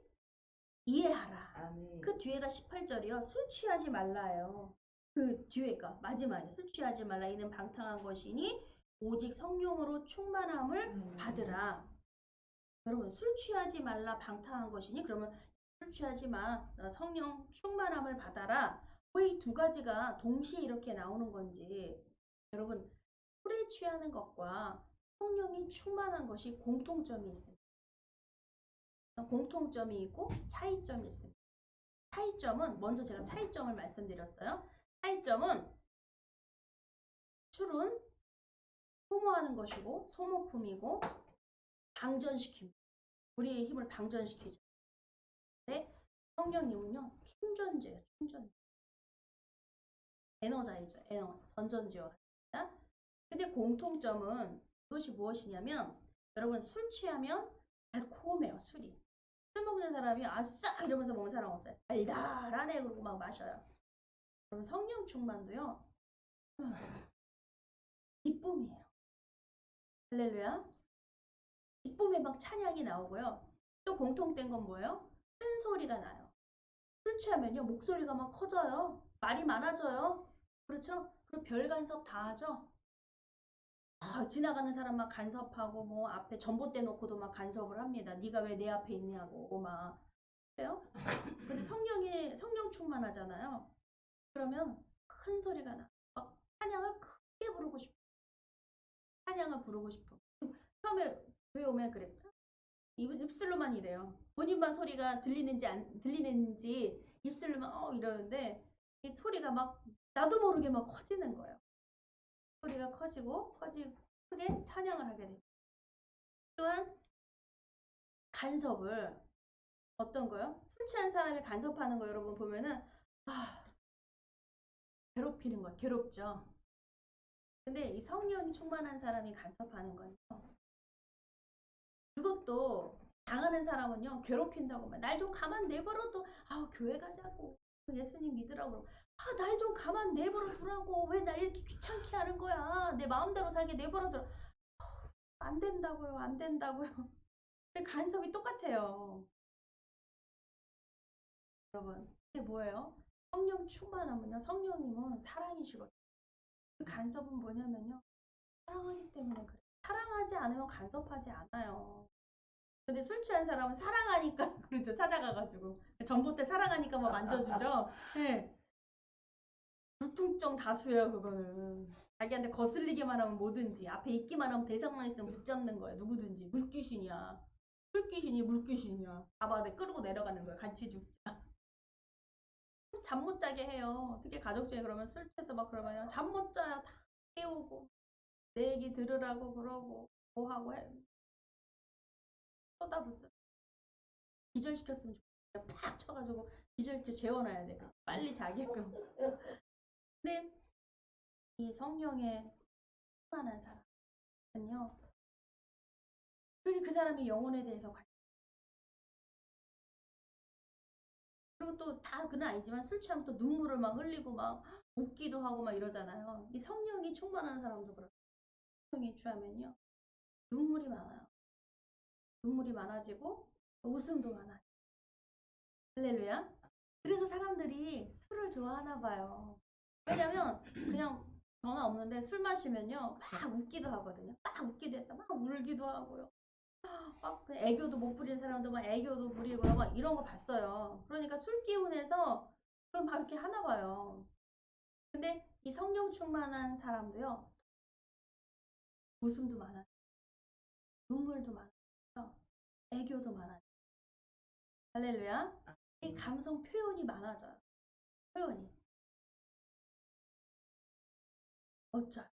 이해하라. 아멘. 그 뒤에가 18절이요. 술 취하지 말라요. 그 뒤에가 마지막에 술 취하지 말라. 이는 방탕한 것이니 오직 성령으로 충만함을 받으라. 여러분, 술 취하지 말라 방탕한 것이니, 그러면 술 취하지 마. 성령 충만함을 받아라. 왜 이 두 가지가 동시에 이렇게 나오는 건지. 여러분, 술에 취하는 것과 성령이 충만한 것이 공통점이 있습니다. 공통점이 있고 차이점이 있습니다. 차이점은, 먼저 제가 차이점을 말씀드렸어요. 차이점은 술은 소모하는 것이고 소모품이고 방전시킵니다. 우리의 힘을 방전시키죠. 근데 성령님은요, 충전제예요. 충전제. 에너자이저, 전전지와 같습니다. 근데 공통점은 그것이 무엇이냐면, 여러분, 술 취하면 달콤해요. 술이 술 먹는 사람이 아싸 이러면서 먹는 사람 없어요. 달달하네 그러고 막 마셔요. 그럼 성령 충만도요. 기쁨이에요. 할렐루야. 기쁨에 막 찬양이 나오고요. 또 공통된 건 뭐예요? 큰 소리가 나요. 술 취하면요 목소리가 막 커져요. 말이 많아져요. 그렇죠? 그리고 별 간섭 다 하죠. 지나가는 사람 막 간섭하고 뭐 앞에 전봇대 놓고도 막 간섭을 합니다. 네가 왜 내 앞에 있냐고 막 그래요? 근데 성령 충만하잖아요. 그러면 큰 소리가 나. 막 찬양을 크게 부르고 싶어. 찬양을 부르고 싶어. 처음에 교회 오면 그랬다. 입술로만 이래요. 본인만 소리가 들리는지 안 들리는지 입술로만 이러는데 이 소리가 막 나도 모르게 막 커지는 거예요. 소리가 커지고 크게 찬양을 하게 돼요. 또한 간섭을 어떤 거요? 술 취한 사람이 간섭하는 거 여러분 보면은 괴롭히는 거 괴롭죠. 근데 이 성령이 충만한 사람이 간섭하는 건요. 그것도 당하는 사람은요 괴롭힌다고 날 좀 가만 내버려 둬. 교회 가자고 예수님 믿으라고. 날 좀 가만 내버려 두라고. 왜 날 이렇게 귀찮게 하는 거야. 내 마음대로 살게 내버려 둬. 안 된다고요. 안 된다고요. 간섭이 똑같아요. 여러분 이게 뭐예요? 성령 충만하면요. 성령님은 사랑이시거든요. 그 간섭은 뭐냐면요. 사랑하기 때문에 그래. 사랑하지 않으면 간섭하지 않아요. 근데 술 취한 사람은 사랑하니까 그렇죠. 찾아가가지고 전봇대 사랑하니까 막 만져주죠. 네. 불특정 다수예요. 그거는 자기한테 거슬리기만 하면 뭐든지 앞에 있기만 하면 대상만 있으면 붙잡는 거예요. 누구든지 물귀신이야. 술귀신이 물귀신이야. 잡아내 끌고 내려가는 거예요. 같이 죽자. 잠 못 자게 해요. 특히 가족 중에 그러면 술 취해서 막 그러면 잠 못 자요. 다 깨우고 내 얘기 들으라고 그러고 뭐 하고 해. 쏟아붓어요. 기절시켰으면 좋겠어요. 팍 쳐가지고 기절시켜 재워놔야 돼. 빨리 자게끔. 근데 이 성령에 충만한 사람은요. 그리고 그 사람이 영혼에 대해서 그리고 또 다 그는 아니지만 술 취하면 또 눈물을 막 흘리고 막 웃기도 하고 막 이러잖아요. 이 성령이 충만한 사람도 그렇고 성령이 취하면요. 눈물이 많아요. 눈물이 많아지고 웃음도 많아요. 할렐루야. 그래서 사람들이 술을 좋아하나 봐요. 왜냐면 그냥 전화 없는데 술 마시면요. 막 웃기도 하거든요. 막 웃기도 했다. 막 울기도 하고요. 막 애교도 못 부리는 사람도 막 애교도 부리고 막 이런 거 봤어요. 그러니까 술 기운에서 그럼 막 이렇게 하나 봐요. 근데 이 성령 충만한 사람도요. 웃음도 많아요. 눈물도 많아요. 애교도 많아요. 할렐루야. 이 감성 표현이 많아져요. 표현이. 어쩔.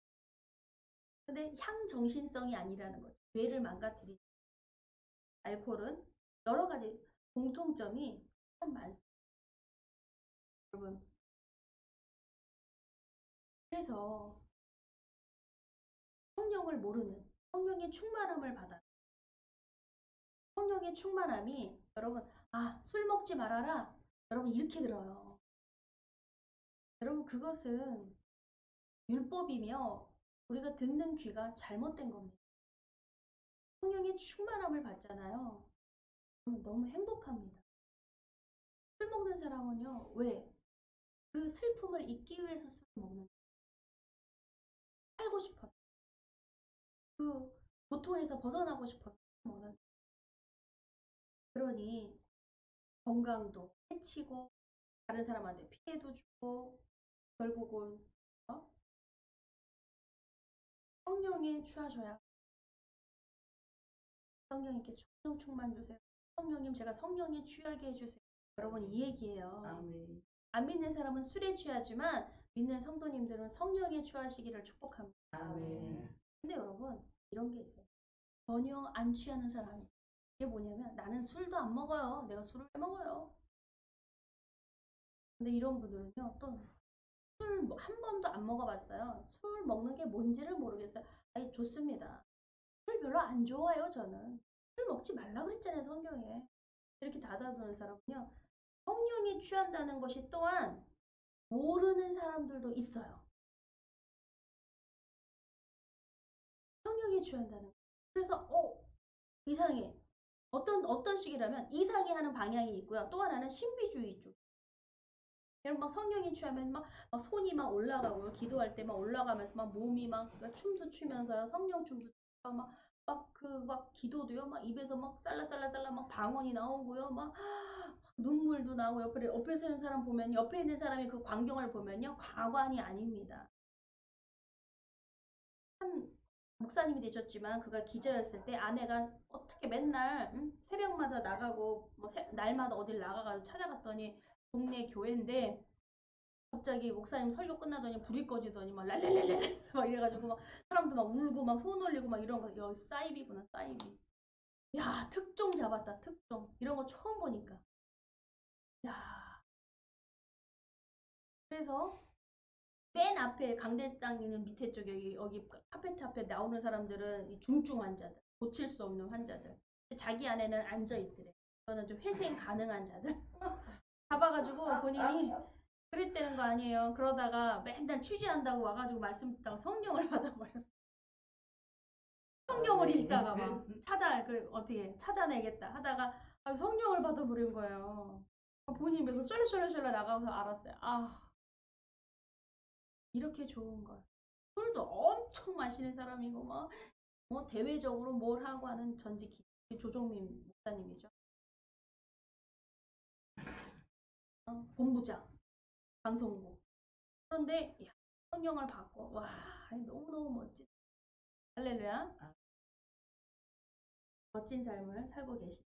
근데 향정신성이 아니라는 거죠. 뇌를 망가뜨리는. 알코올은 여러 가지 공통점이 참 많습니다. 여러분. 그래서 성령을 모르는 성령의 충만함을 받아. 성령의 충만함이 여러분 술 먹지 말아라. 여러분 이렇게 들어요. 여러분 그것은 율법이며 우리가 듣는 귀가 잘못된 겁니다. 성령의 충만함을 받잖아요. 너무 행복합니다. 술 먹는 사람은요. 왜? 그 슬픔을 잊기 위해서 술을 먹는 거예요. 살고 싶어서. 그 고통에서 벗어나고 싶어서 먹는 거예요. 그러니 건강도 해치고 다른 사람한테 피해도 주고 결국은 성령에 취하셔야 성령님께 성령 충만 주세요. 성령님 제가 성령에 취하게 해주세요. 여러분 이 얘기예요. 아멘. 안 믿는 사람은 술에 취하지만 믿는 성도님들은 성령에 취하시기를 축복합니다. 아멘. 근데 여러분 이런 게 있어요. 전혀 안 취하는 사람이 이게 뭐냐면 나는 술도 안 먹어요. 내가 술을 왜 먹어요? 근데 이런 분들은요. 또 술 한 번도 안 먹어봤어요. 술 먹는 게 뭔지를 모르겠어요. 아니 좋습니다. 술 별로 안 좋아해요 저는. 술 먹지 말라 그랬잖아요 성경에. 이렇게 닫아두는 사람은요, 성령이 취한다는 것이 또한 모르는 사람들도 있어요. 성령이 취한다는 거. 그래서 이상해. 어떤 식이라면 이상해 하는 방향이 있고요. 또 하나는 신비주의 쪽. 여러분 막 성령이 취하면 막 손이 막 올라가고요. 기도할 때 막 올라가면서 막 몸이 막 춤도 추면서요. 성령 춤도 추고 막 기도도요. 막 입에서 막 잘라 막 방언이 나오고요. 막 눈물도 나오고 옆에 있는 사람 보면 옆에 있는 사람이 그 광경을 보면요. 과관이 아닙니다. 한 목사님이 되셨지만 그가 기자였을 때 아내가 어떻게 맨날 새벽마다 나가고 뭐 날마다 어딜 나가가지고 찾아갔더니 동네 교회인데 갑자기 목사님 설교 끝나더니 불이 꺼지더니 막 랄랄랄랄 막 이래가지고 막 사람도 막 울고 막 손 올리고 막 이런 거. 야, 사이비구나, 사이비. 야, 특종 잡았다, 특종. 이런 거 처음 보니까. 야, 그래서 맨 앞에 강대상 있는 밑에 쪽에 여기 카페트 앞에 나오는 사람들은 이 중증 환자들, 고칠 수 없는 환자들. 자기 안에는 앉아 있더래. 이거는 좀 회생 가능한 자들. 잡아가지고 본인이 그랬다는 거 아니에요. 그러다가 맨날 취재한다고 와가지고 말씀 듣다가 성령을 받아버렸어. 성경을 읽다가 막 어떻게 찾아내겠다 하다가 성령을 받아버린 거예요. 본인이 그래서 쫄래쫄래 나가서 알았어요. 이렇게 좋은 걸. 술도 엄청 마시는 사람이고 뭐 대외적으로 뭘 하고 하는 전직 조종민 목사님이죠. 본부장, 방송국. 그런데 성령을 받고 와, 너무너무 멋진 할렐루야. 멋진 삶을 살고 계십니다.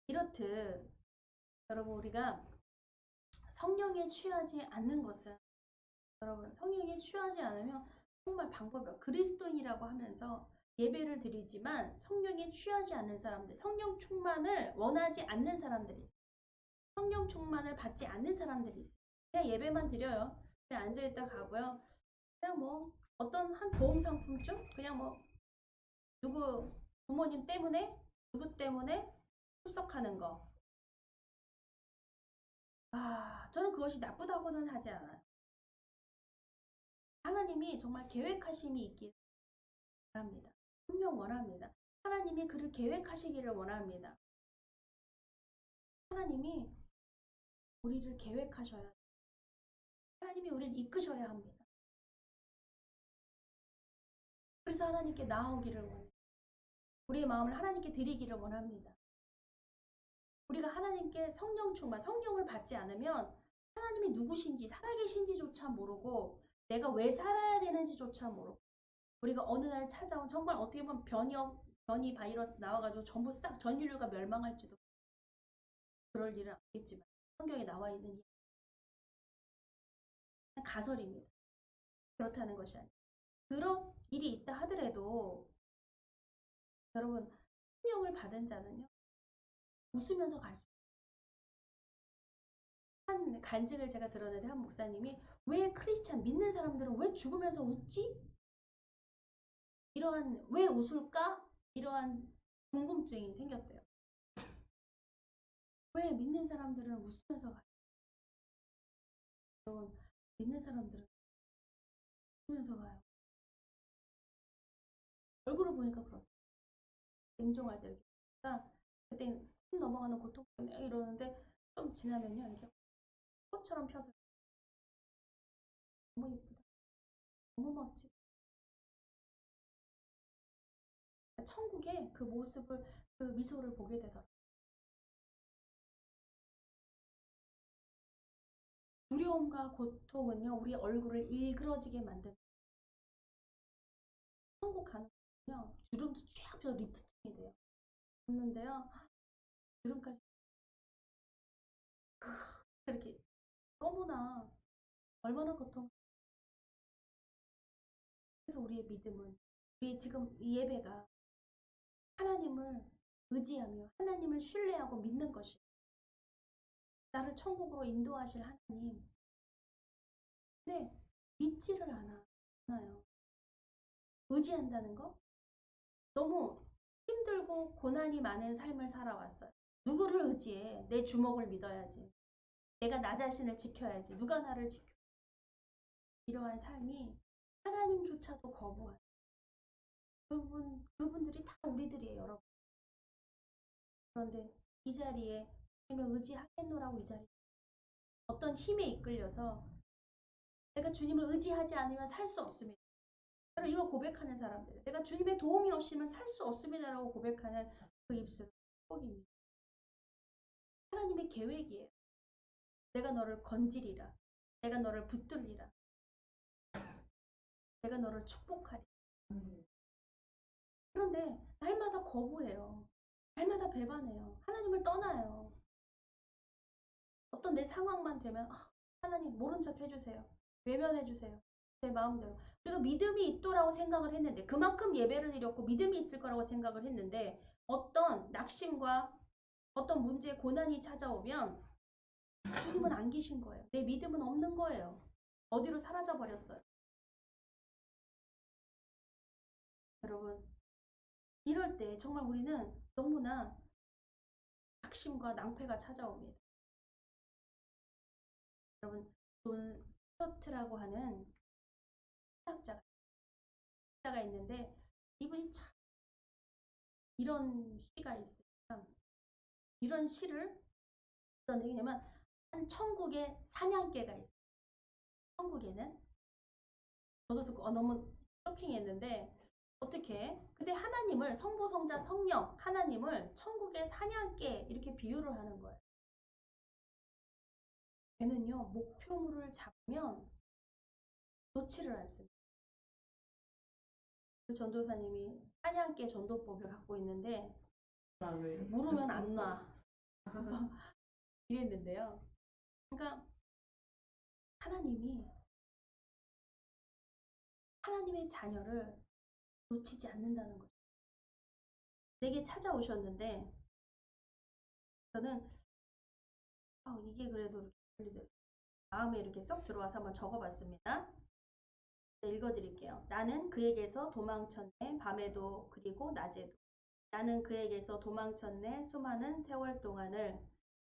이렇듯 여러분 우리가 성령에 취하지 않는 것은 여러분 성령에 취하지 않으면 정말 방법이 없어요. 그리스도인이라고 하면서 예배를 드리지만 성령에 취하지 않는 사람들, 성령 충만을 원하지 않는 사람들이, 성령 충만을 받지 않는 사람들이 있어요. 그냥 예배만 드려요. 그냥 앉아있다 가고요. 그냥 뭐 어떤 한 보험 상품쯤 그냥 뭐 누구 부모님 때문에 누구 때문에 출석하는 거. 저는 그것이 나쁘다고는 하지 않아요. 하나님이 정말 계획하심이 있길 바랍니다. 분명 원합니다. 하나님이 그를 계획하시기를 원합니다. 하나님이 우리를 계획하셔야 합니다. 하나님이 우리를 이끄셔야 합니다. 그래서 하나님께 나아오기를 원해요. 우리의 마음을 하나님께 드리기를 원합니다. 우리가 하나님께 성령 충만, 성령을 받지 않으면 하나님이 누구신지, 살아계신지조차 모르고 내가 왜 살아야 되는지조차 모르고 우리가 어느 날 찾아온 정말 어떻게 보면 변이 바이러스 나와가지고 전부 싹 전 인류가 멸망할지도 그럴 일은 없겠지만 성경에 나와 있는 가설입니다. 그렇다는 것이 아니에요. 그런 일이 있다 하더라도 여러분 성령을 받은 자는요 웃으면서 갈 수 있어요. 한 간증을 제가 들었는데 한 목사님이 왜 크리스찬 믿는 사람들은 왜 죽으면서 웃지? 이러한 왜 웃을까? 이러한 궁금증이 생겼대요. 왜 믿는 사람들은 웃으면서 가요? 여러분 믿는 사람들은 웃으면서 가요. 얼굴을 보니까 그렇다. 냉정할 때 이렇게 그때 스팀 넘어가는 고통 때문에 이러는데 좀 지나면요 이렇게 꽃처럼 펴서 너무 예쁘다. 너무 멋지다. 천국의 그 모습을 그 미소를 보게 되더라고요. 두려움과 고통은요 우리 얼굴을 일그러지게 만든 천국 가는 거는요 주름도 쫙 펴서 리프팅이 돼요. 웃는데요 주름까지 이렇게 너무나 얼마나 고통. 그래서 우리의 믿음은 우리 지금 이 예배가 하나님을 의지하며 하나님을 신뢰하고 믿는 것이 나를 천국으로 인도하실 하나님. 네, 믿지를 않아요. 의지한다는 거? 너무 힘들고 고난이 많은 삶을 살아왔어요. 누구를 의지해? 내 주먹을 믿어야지. 내가 나 자신을 지켜야지. 누가 나를 지켜? 이러한 삶이 하나님조차도 거부하는 그분들이 다 우리들이에요, 여러분. 그런데 이 자리에 주님을 의지하겠노라고 이 자리에 어떤 힘에 이끌려서 내가 주님을 의지하지 않으면 살 수 없습니다. 여러분 이걸 고백하는 사람들, 내가 주님의 도움이 없이는 살 수 없습니다라고 고백하는 그 입술은 축복입니다. 하나님의 계획이에요. 내가 너를 건지리라. 내가 너를 붙들리라. 내가 너를 축복하리라. 그런데 날마다 거부해요. 날마다 배반해요. 하나님을 떠나요. 어떤 내 상황만 되면 하나님 모른 척 해주세요. 외면해 주세요. 제 마음대로. 우리가 믿음이 있도라고 생각을 했는데 그만큼 예배를 드렸고 믿음이 있을 거라고 생각을 했는데 어떤 낙심과 어떤 문제, 고난이 찾아오면 주님은 안 계신 거예요. 내 믿음은 없는 거예요. 어디로 사라져 버렸어요. 여러분 이럴 때 정말 우리는 너무나 낙심과 낭패가 찾아옵니다. 여러분 존 스토트라고 하는 신학자가 있는데 이분이 참 이런 시가 있어요. 이런 시를 어떤 얘기냐면 한 천국에 사냥개가 있어요. 천국에는 저도 듣고 너무 쇼킹했는데 어떻게 근데 하나님을 성부 성자 성령 하나님을 천국의 사냥개 이렇게 비유를 하는 거예요. 걔는요 목표물을 잡으면 놓지를 않습니다. 그 전도사님이 사냥개 전도법을 갖고 있는데 물으면 안 놔. 이랬는데요. 그러니까 하나님의 자녀를 놓치지 않는다는 거죠. 내게 찾아오셨는데 저는 이게 그래도 마음에 이렇게 쏙 들어와서 한번 적어봤습니다. 읽어드릴게요. 나는 그에게서 도망쳤네 밤에도 그리고 낮에도. 나는 그에게서 도망쳤네 수많은 세월 동안을.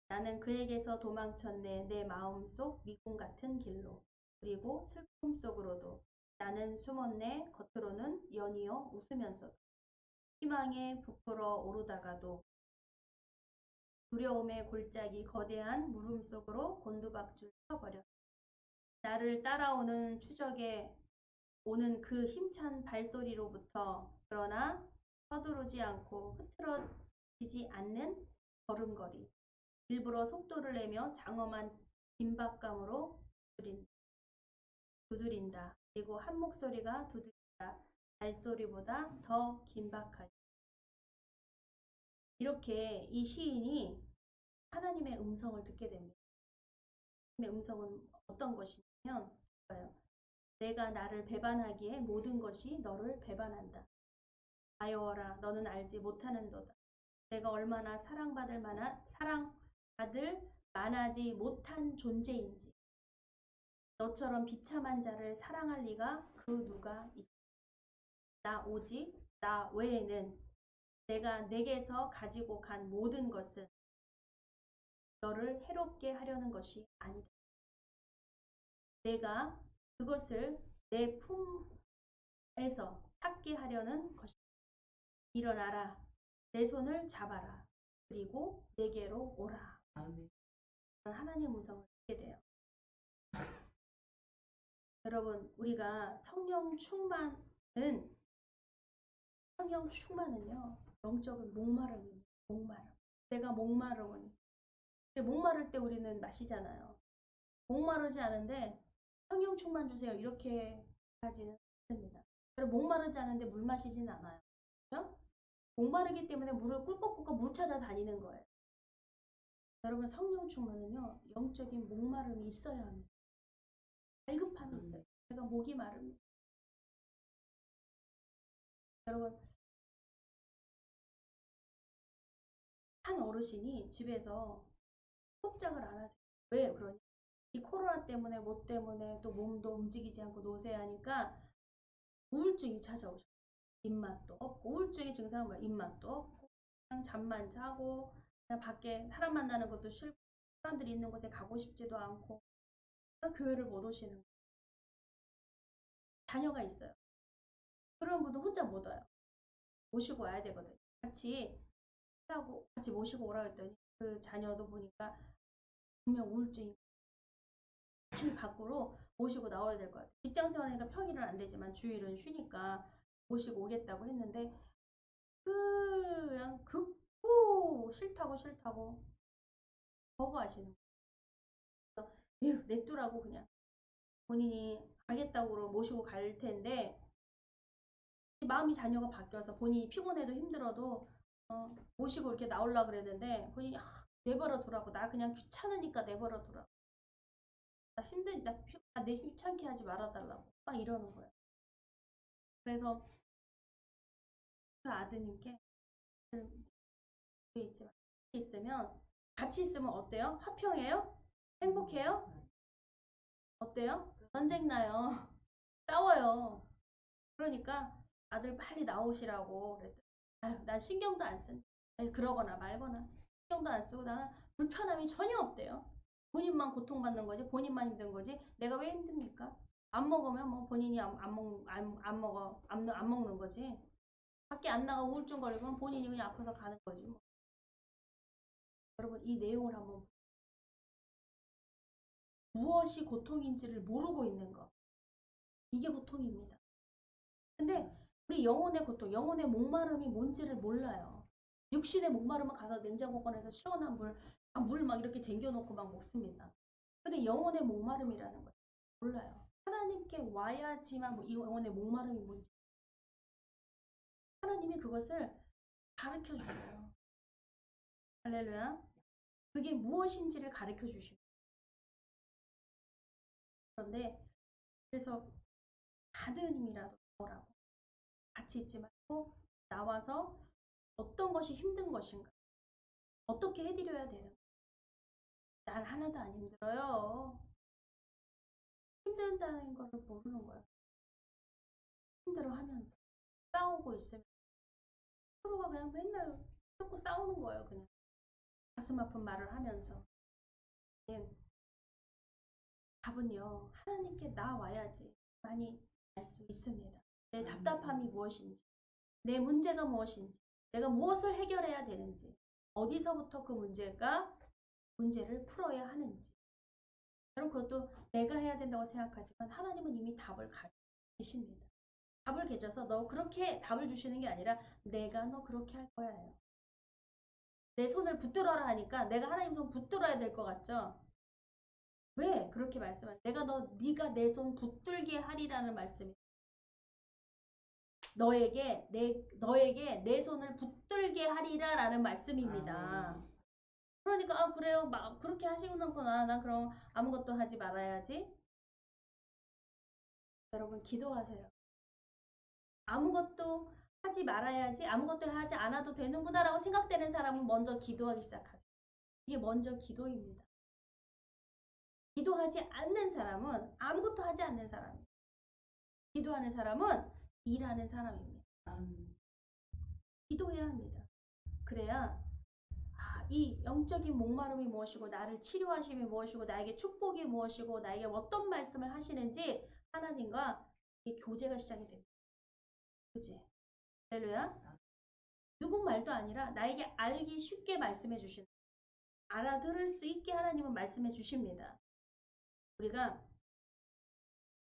나는 그에게서 도망쳤네 내 마음속 미궁 같은 길로. 그리고 슬픔 속으로도. 나는 숨었네 겉으로는 연이어 웃으면서도. 희망에 부풀어 오르다가도 두려움의 골짜기 거대한 물음 속으로 곤두박질 쳐버렸다. 나를 따라오는 추적에 오는 그 힘찬 발소리로부터 그러나 서두르지 않고 흐트러지지 않는 걸음걸이. 일부러 속도를 내며 장엄한 긴박감으로 두드린다. 그리고 한 목소리가 두드린다. 발소리보다 더 긴박하지. 이렇게 이 시인이 하나님의 음성을 듣게 됩니다. 하나님의 음성은 어떤 것이냐면 내가 나를 배반하기에 모든 것이 너를 배반한다. 가여워라 너는 알지 못하는도다. 내가 얼마나 사랑받을 만하지 못한 존재인지. 너처럼 비참한 자를 사랑할 리가 그 누가 있어. 나 오직 나 외에는 내가 내게서 가지고 간 모든 것은 너를 해롭게 하려는 것이 아니다. 내가 그것을 내 품에서 찾게 하려는 것이다. 일어나라. 내 손을 잡아라. 그리고 내게로 오라. 아멘. 하나님의 음성을 듣게 돼요. 여러분 우리가 성령 충만은요 영적인 목마름입니다. 목마름. 내가 목마르오니. 목마를 때 우리는 마시잖아요. 목마르지 않은데 성령 충만 주세요 이렇게 하지는 않습니다. 목마르지 않은데 물 마시진 않아요. 그렇죠? 목마르기 때문에 물을 꿀꺽꿀꺽 물 찾아 다니는 거예요. 여러분 성령 충만은요 영적인 목마름이 있어야 합니다. 갈급함이 있어요. 제가 목이 마릅니다. 여러분 한 어르신이 집에서 꼼짝을 안 하세요. 왜 그러냐? 이 코로나 때문에 뭐 때문에 또 몸도 움직이지 않고 노쇠하니까 우울증이 찾아오죠. 입맛도 없고, 우울증의 증상은 뭐야? 입맛도 없고, 그냥 잠만 자고, 그냥 밖에 사람 만나는 것도 싫고, 사람들이 있는 곳에 가고 싶지도 않고, 교회를 못 오시는 거예요. 자녀가 있어요. 그런 분은 혼자 못 와요. 모시고 와야 되거든요. 같이 하라고, 같이 모시고 오라 했더니 그 자녀도 보니까 분명 우울증이 빨리 밖으로 모시고 나와야 될 것 같아요. 직장 생활이니까 평일은 안 되지만 주일은 쉬니까 모시고 오겠다고 했는데 그냥 극구 싫다고 거부하시는 거예요. 에휴, 냅두라고 그냥 본인이 가겠다고 모시고 갈 텐데 마음이 자녀가 바뀌어서 본인이 피곤해도 힘들어도 모시고 이렇게 나오려고 그랬는데 본인이 내버려 두라고, 나 그냥 귀찮으니까 내버려 두라고, 나 힘든, 내 귀찮게 하지 말아달라고 막 이러는 거예요. 그래서 그 아드님께 같이 있으면 어때요? 화평해요? 행복해요? 어때요? 전쟁 나요. 싸워요. 그러니까 아들 빨리 나오시라고 그랬더니 아유, 난 신경도 안 쓴. 그러거나 말거나 신경도 안 쓰고 나는 불편함이 전혀 없대요. 본인만 고통받는 거지, 본인만 힘든 거지, 내가 왜 힘듭니까? 안 먹으면 뭐 본인이 안 먹는 거지. 밖에 안 나가 우울증 걸리면 본인이 그냥 아파서 가는 거지 뭐. 여러분, 이 내용을 한번, 무엇이 고통인지를 모르고 있는 거, 이게 고통입니다. 근데 우리 영혼의 고통, 영혼의 목마름이 뭔지를 몰라요. 육신의 목마름은 가서 냉장고 꺼내서 시원한 물 막 이렇게 쟁겨놓고 막 먹습니다. 근데 영혼의 목마름이라는 걸 몰라요. 하나님께 와야지만 이 영혼의 목마름이 뭔지 하나님이 그것을 가르쳐 주세요. 할렐루야. 그게 무엇인지를 가르쳐 주십니다. 그런데 그래서 아드님이라도 나오라고, 같이 있지 말고 나와서 어떤 것이 힘든 것인가, 어떻게 해드려야 되는가. 난 하나도 안 힘들어요. 힘든다는 것을 모르는 거야. 힘들어하면서 싸우고 있으면 서로가 그냥 맨날 자꾸 싸우는 거예요. 그냥 가슴 아픈 말을 하면서. 네. 답은요, 하나님께 나와야지 많이 알 수 있습니다. 내 답답함이 무엇인지, 내 문제가 무엇인지, 내가 무엇을 해결해야 되는지, 어디서부터 그 문제를 풀어야 하는지. 여러분, 그것도 내가 해야 된다고 생각하지만 하나님은 이미 답을 가지고 계십니다. 답을 계셔서 너 그렇게 답을 주시는 게 아니라 내가 너 그렇게 할 거야요. 내 손을 붙들어라 하니까 내가 하나님 손 붙들어야 될 것 같죠? 왜 그렇게 말씀하세요? 네가 내 손 붙들게 하리라는 말씀이 너에게 내 손을 붙들게 하리라라는 말씀입니다. 그러니까 그래요. 막 그렇게 하시구나. 난 그럼 아무것도 하지 말아야지. 여러분, 기도하세요. 아무것도 하지 말아야지, 아무것도 하지 않아도 되는구나라고 생각되는 사람은 먼저 기도하기 시작하세요. 이게 먼저 기도입니다. 기도하지 않는 사람은 아무것도 하지 않는 사람이에요. 기도하는 사람은 일하는 사람입니다. 기도해야 합니다. 그래야 이 영적인 목마름이 무엇이고 나를 치료하심이 무엇이고 나에게 축복이 무엇이고 나에게 어떤 말씀을 하시는지 하나님과 교제가 시작이 됩니다. 교제. 할렐루야. 누구 말도 아니라 나에게 알기 쉽게 말씀해 주시는, 알아들을 수 있게 하나님은 말씀해 주십니다.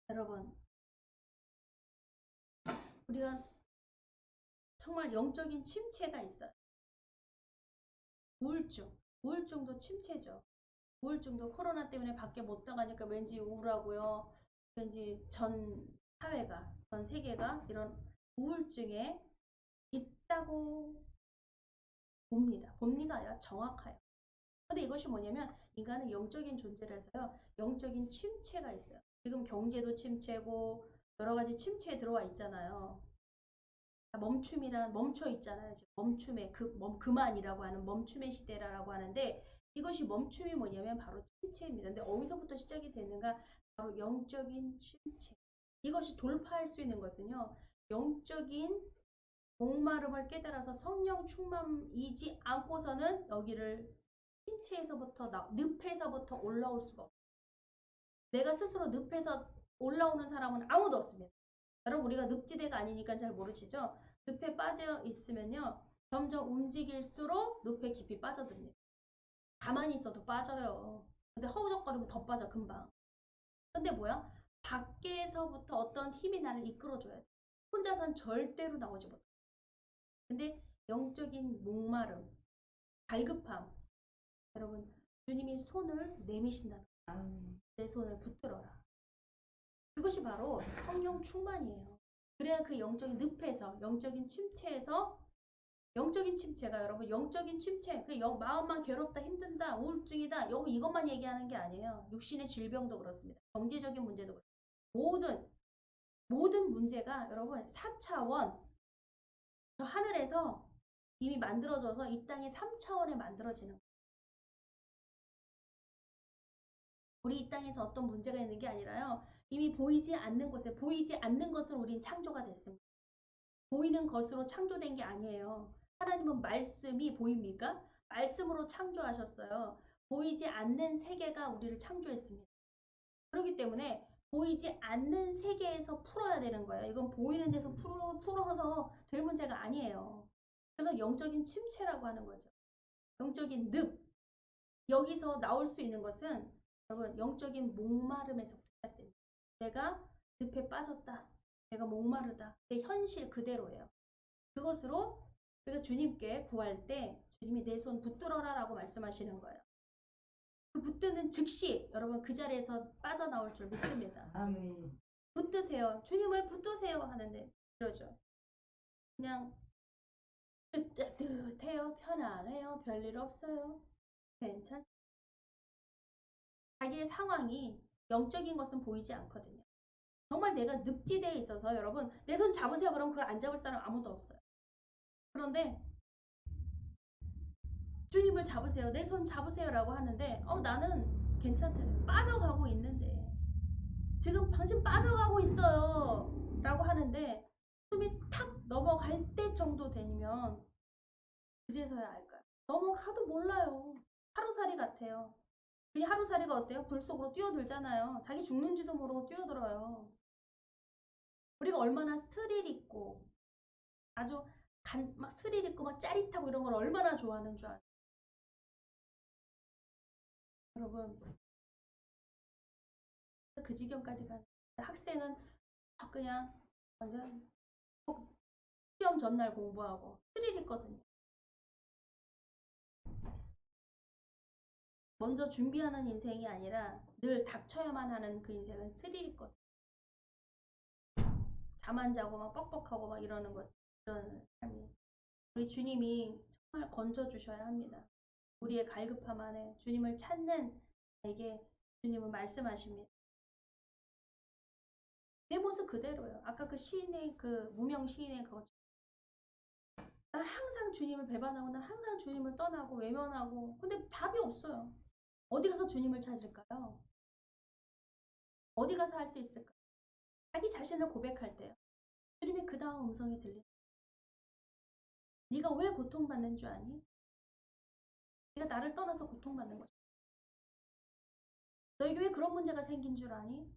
여러분, 우리가 정말 영적인 침체가 있어요. 우울증도 침체죠. 우울증도 코로나 때문에 밖에 못 나가니까 왠지 우울하고요. 왠지 전 세계가 이런 우울증에 있다고 봅니다 아니라 정확해요. 근데 이것이 뭐냐면 인간은 영적인 존재라서요. 영적인 침체가 있어요. 지금 경제도 침체고 여러 가지 침체에 들어와 있잖아요. 멈춰 있잖아요. 지금 그만이라고 하는 멈춤의 시대라고 하는데 이것이 멈춤이 뭐냐면 바로 침체입니다. 근데 어디서부터 시작이 되는가? 바로 영적인 침체. 이것이 돌파할 수 있는 것은요. 영적인 목마름을 깨달아서 성령 충만이지 않고서는 여기를 침체에서부터 늪에서부터 올라올 수가 없어요. 내가 스스로 늪에서 올라오는 사람은 아무도 없습니다. 여러분 우리가 늪지대가 아니니까 잘 모르시죠? 늪에 빠져 있으면요. 점점 움직일수록 늪에 깊이 빠져듭니다. 가만히 있어도 빠져요. 근데 허우적거리면 더 빠져 금방. 근데 뭐야? 밖에서부터 어떤 힘이 나를 이끌어줘야 돼. 혼자선 절대로 나오지 못해. 근데 영적인 목마름, 갈급함. 여러분 주님이 손을 내미신다는 거예요. 내 손을 붙들어라. 그것이 바로 성령 충만이에요. 그래야 그 영적인 늪에서, 영적인 침체에서, 영적인 침체가 여러분 영적인 침체, 그 마음만 괴롭다, 힘든다, 우울증이다, 여러분 이것만 얘기하는 게 아니에요. 육신의 질병도 그렇습니다. 경제적인 문제도 그렇습니다. 모든 문제가 여러분 4차원, 저 하늘에서 이미 만들어져서 이 땅의 3차원에 만들어지는 거예요. 우리 이 땅에서 어떤 문제가 있는 게 아니라요. 이미 보이지 않는 곳에, 보이지 않는 것으로 우린 창조가 됐습니다. 보이는 것으로 창조된 게 아니에요. 하나님은 말씀이 보입니까? 말씀으로 창조하셨어요. 보이지 않는 세계가 우리를 창조했습니다. 그렇기 때문에 보이지 않는 세계에서 풀어야 되는 거예요. 이건 보이는 데서 풀어서 될 문제가 아니에요. 그래서 영적인 침체라고 하는 거죠. 영적인 늪. 여기서 나올 수 있는 것은 여러분 영적인 목마름에서 시작됩니다. 내가 늪에 빠졌다. 내가 목마르다. 내 현실 그대로예요. 그것으로 우리가 주님께 구할 때 주님이 내 손 붙들어라 라고 말씀하시는 거예요. 그 붙드는 즉시 여러분 그 자리에서 빠져나올 줄 믿습니다. 아멘. 붙드세요. 주님을 붙드세요 하는데 그러죠. 그냥 뜨뜻해요. 편안해요. 별일 없어요. 괜찮. 자기의 상황이 영적인 것은 보이지 않거든요. 정말 내가 늪지대에 있어서 여러분 내 손 잡으세요. 그럼 그걸 안 잡을 사람 아무도 없어요. 그런데 주님을 잡으세요. 내 손 잡으세요 라고 하는데 나는 괜찮대. 빠져가고 있는데 지금 당신 빠져가고 있어요 라고 하는데 숨이 탁 넘어갈 때 정도 되면 그제서야 알까요? 넘어가도 몰라요. 하루살이 같아요. 그냥 하루살이가 어때요? 불 속으로 뛰어들잖아요. 자기 죽는지도 모르고 뛰어들어요. 우리가 얼마나 스릴 있고 아주 막 스릴 있고 막 짜릿하고 이런 걸 얼마나 좋아하는 줄 알아요. 여러분 그 지경까지 간 학생은 그냥 완전 시험 전날 공부하고 스릴 있거든요. 먼저 준비하는 인생이 아니라 늘 닥쳐야만 하는 그 인생은 스릴 있거든요. 잠 안 자고 막 뻑뻑하고 막 이러는 것, 이런 삶이. 우리 주님이 정말 건져주셔야 합니다. 우리의 갈급함 안에 주님을 찾는 나에게 주님은 말씀하십니다. 내 모습 그대로요. 아까 그 시인의 그 무명 시인의 그것. 난 항상 주님을 배반하고 난 항상 주님을 떠나고 외면하고 근데 답이 없어요. 어디 가서 주님을 찾을까요? 어디 가서 할 수 있을까요? 자기 자신을 고백할 때요. 주님의 그 다음 음성이 들립니다. 네가 왜 고통받는 줄 아니? 네가 나를 떠나서 고통받는 것이야. 너에게 왜 그런 문제가 생긴 줄 아니?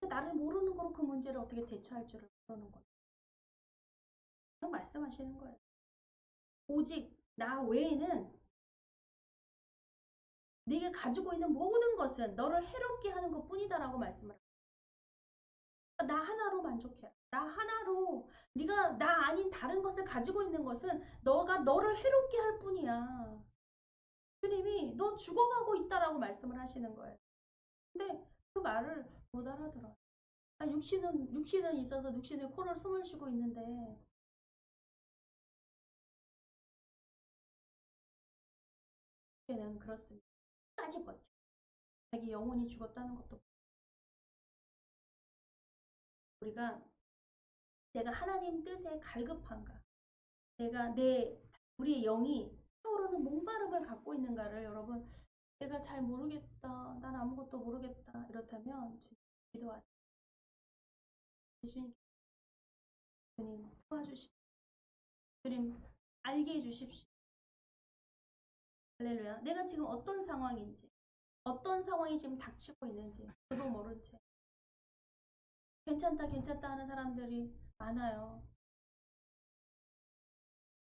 나를 모르는 거로 그 문제를 어떻게 대처할 줄을 모르는 거예요. 그런 말씀하시는 거예요. 오직 나 외에는 네가 가지고 있는 모든 것은 너를 해롭게 하는 것뿐이다라고 말씀을 합니다. 나 하나로 만족해. 나 하나로 네가 나 아닌 다른 것을 가지고 있는 것은 너가 너를 해롭게 할 뿐이야. 주님이 너 죽어가고 있다라고 말씀을 하시는 거예요. 근데 그 말을 못 알아들어요. 육신은 있어서 육신의 코를 숨을 쉬고 있는데 이제는 그렇습니다. 끝까지 버텨. 자기 영혼이 죽었다는 것도 우리가 내가 하나님 뜻에 갈급한가, 우리의 영이 타오르는 목마름을 갖고 있는가를 여러분 내가 잘 모르겠다, 난 아무것도 모르겠다 이렇다면 기도하세요. 주님 도와주십시오. 주님 알게 해주십시오. 할렐루야. 내가 지금 어떤 상황인지, 어떤 상황이 지금 닥치고 있는지 저도 모른 채 괜찮다 괜찮다 하는 사람들이 많아요.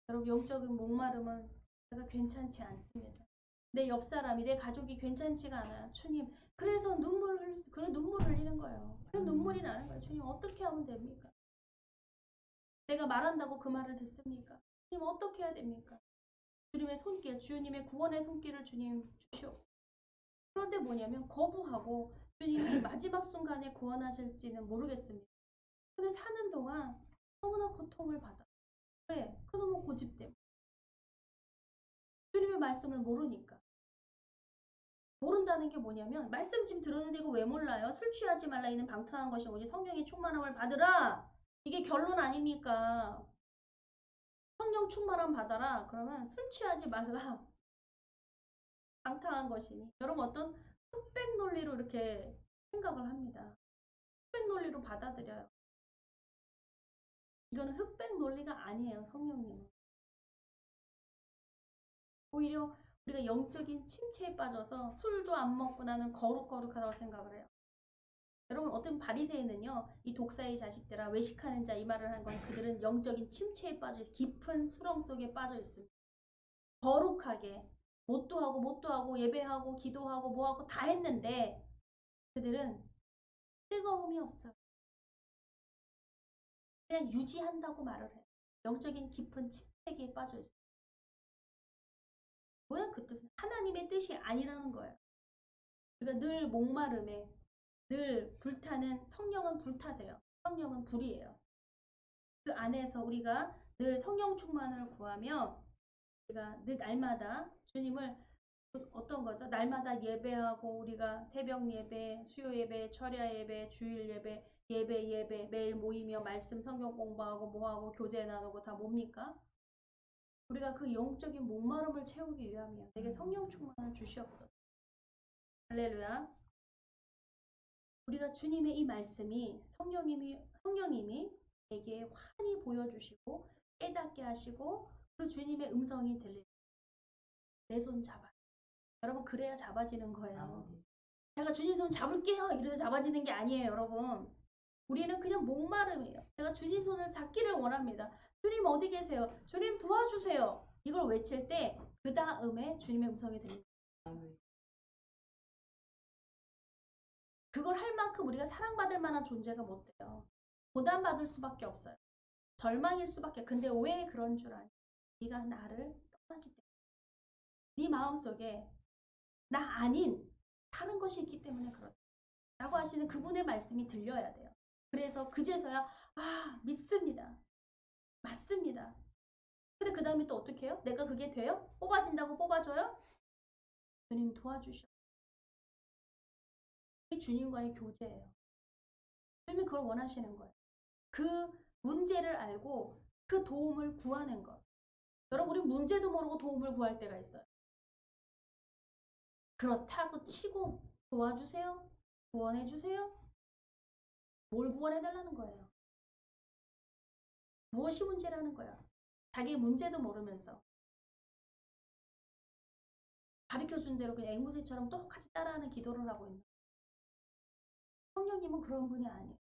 여러분, 영적인 목마름은 내가 괜찮지 않습니다. 내 옆 사람이, 내 가족이 괜찮지가 않아요. 주님, 그래서 눈물 흘리는 거예요. 그래서 눈물이 나는 거예요. 주님, 어떻게 하면 됩니까? 내가 말한다고 그 말을 듣습니까? 주님, 어떻게 해야 됩니까? 주님의 손길, 주님의 구원의 손길을 주님 주시옵소서. 그런데 뭐냐면 거부하고 주님이 마지막 순간에 구원하실지는 모르겠습니다. 근데 사는 동안 너무나 고통을 받아. 왜? 그놈의 고집 때문에. 주님의 말씀을 모르니까. 모른다는 게 뭐냐면, 말씀 지금 들었는데 이거 왜 몰라요? 술 취하지 말라 이는 방탕한 것이 오직 성령의 충만함을 받으라. 이게 결론 아닙니까? 성령 충만함 받아라. 그러면 술 취하지 말라. 방탕한 것이니. 여러분, 어떤 흑백 논리로 이렇게 생각을 합니다. 흑백 논리로 받아들여요. 이거는 흑백 논리가 아니에요. 성령님은. 오히려 우리가 영적인 침체에 빠져서 술도 안 먹고 나는 거룩거룩하다고 생각을 해요. 여러분, 어떤 바리새인은요, 이 독사의 자식들아 외식하는 자, 이 말을 한 건 그들은 영적인 침체에 빠져 깊은 수렁 속에 빠져 있습니다. 거룩하게 못도 하고 예배하고 기도하고 뭐하고 다 했는데 그들은 뜨거움이 없어요. 그냥 유지한다고 말을 해요. 영적인 깊은 침체기에 빠져 있어요. 뭐야 그 뜻은? 하나님의 뜻이 아니라는 거예요. 그러니까 늘 목마름에 늘 불타는, 성령은 불타세요. 성령은 불이에요. 그 안에서 우리가 늘 성령 충만을 구하며 우리가 늘 날마다 주님을, 어떤 거죠? 날마다 예배하고 우리가 새벽 예배, 수요 예배, 철야 예배, 주일 예배, 예배 매일 모이며 말씀 성경 공부하고 뭐하고 교제 나누고 다 뭡니까? 우리가 그 영적인 목마름을 채우기 위함이야. 내게 성령 충만을 주시옵소서. 할렐루야. 우리가 주님의 이 말씀이 성령님이 내게 환히 보여주시고 깨닫게 하시고 그 주님의 음성이 들릴 내 손 잡아. 여러분, 그래야 잡아지는 거예요. 제가 주님 손 잡을게요 이래서 잡아지는 게 아니에요. 여러분, 우리는 그냥 목마름이에요. 제가 주님 손을 잡기를 원합니다. 주님 어디 계세요? 주님 도와주세요. 이걸 외칠 때 그 다음에 주님의 음성이 들립니다. 그걸 할 만큼 우리가 사랑받을 만한 존재가 못 돼요. 고단받을 수밖에 없어요. 절망일 수밖에. 근데 왜 그런 줄 아니? 네가 나를 떠나기 때문에. 네 마음속에 나 아닌 다른 것이 있기 때문에 그렇다 라고 하시는 그분의 말씀이 들려야 돼요. 그래서 그제서야 믿습니다. 맞습니다. 근데 그 다음에 또 어떻게 해요? 내가 그게 돼요? 뽑아진다고 뽑아줘요? 주님 도와주셔. 이게 주님과의 교제예요. 주님이 그걸 원하시는 거예요. 그 문제를 알고 그 도움을 구하는 것. 여러분, 우리 문제도 모르고 도움을 구할 때가 있어요. 그렇다고 치고 도와주세요? 구원해주세요? 뭘 구원해달라는 거예요? 무엇이 문제라는 거야? 자기 문제도 모르면서 가르쳐준 대로 그냥 앵무새처럼 똑같이 따라하는 기도를 하고 있는. 성령님은 그런 분이 아니에요.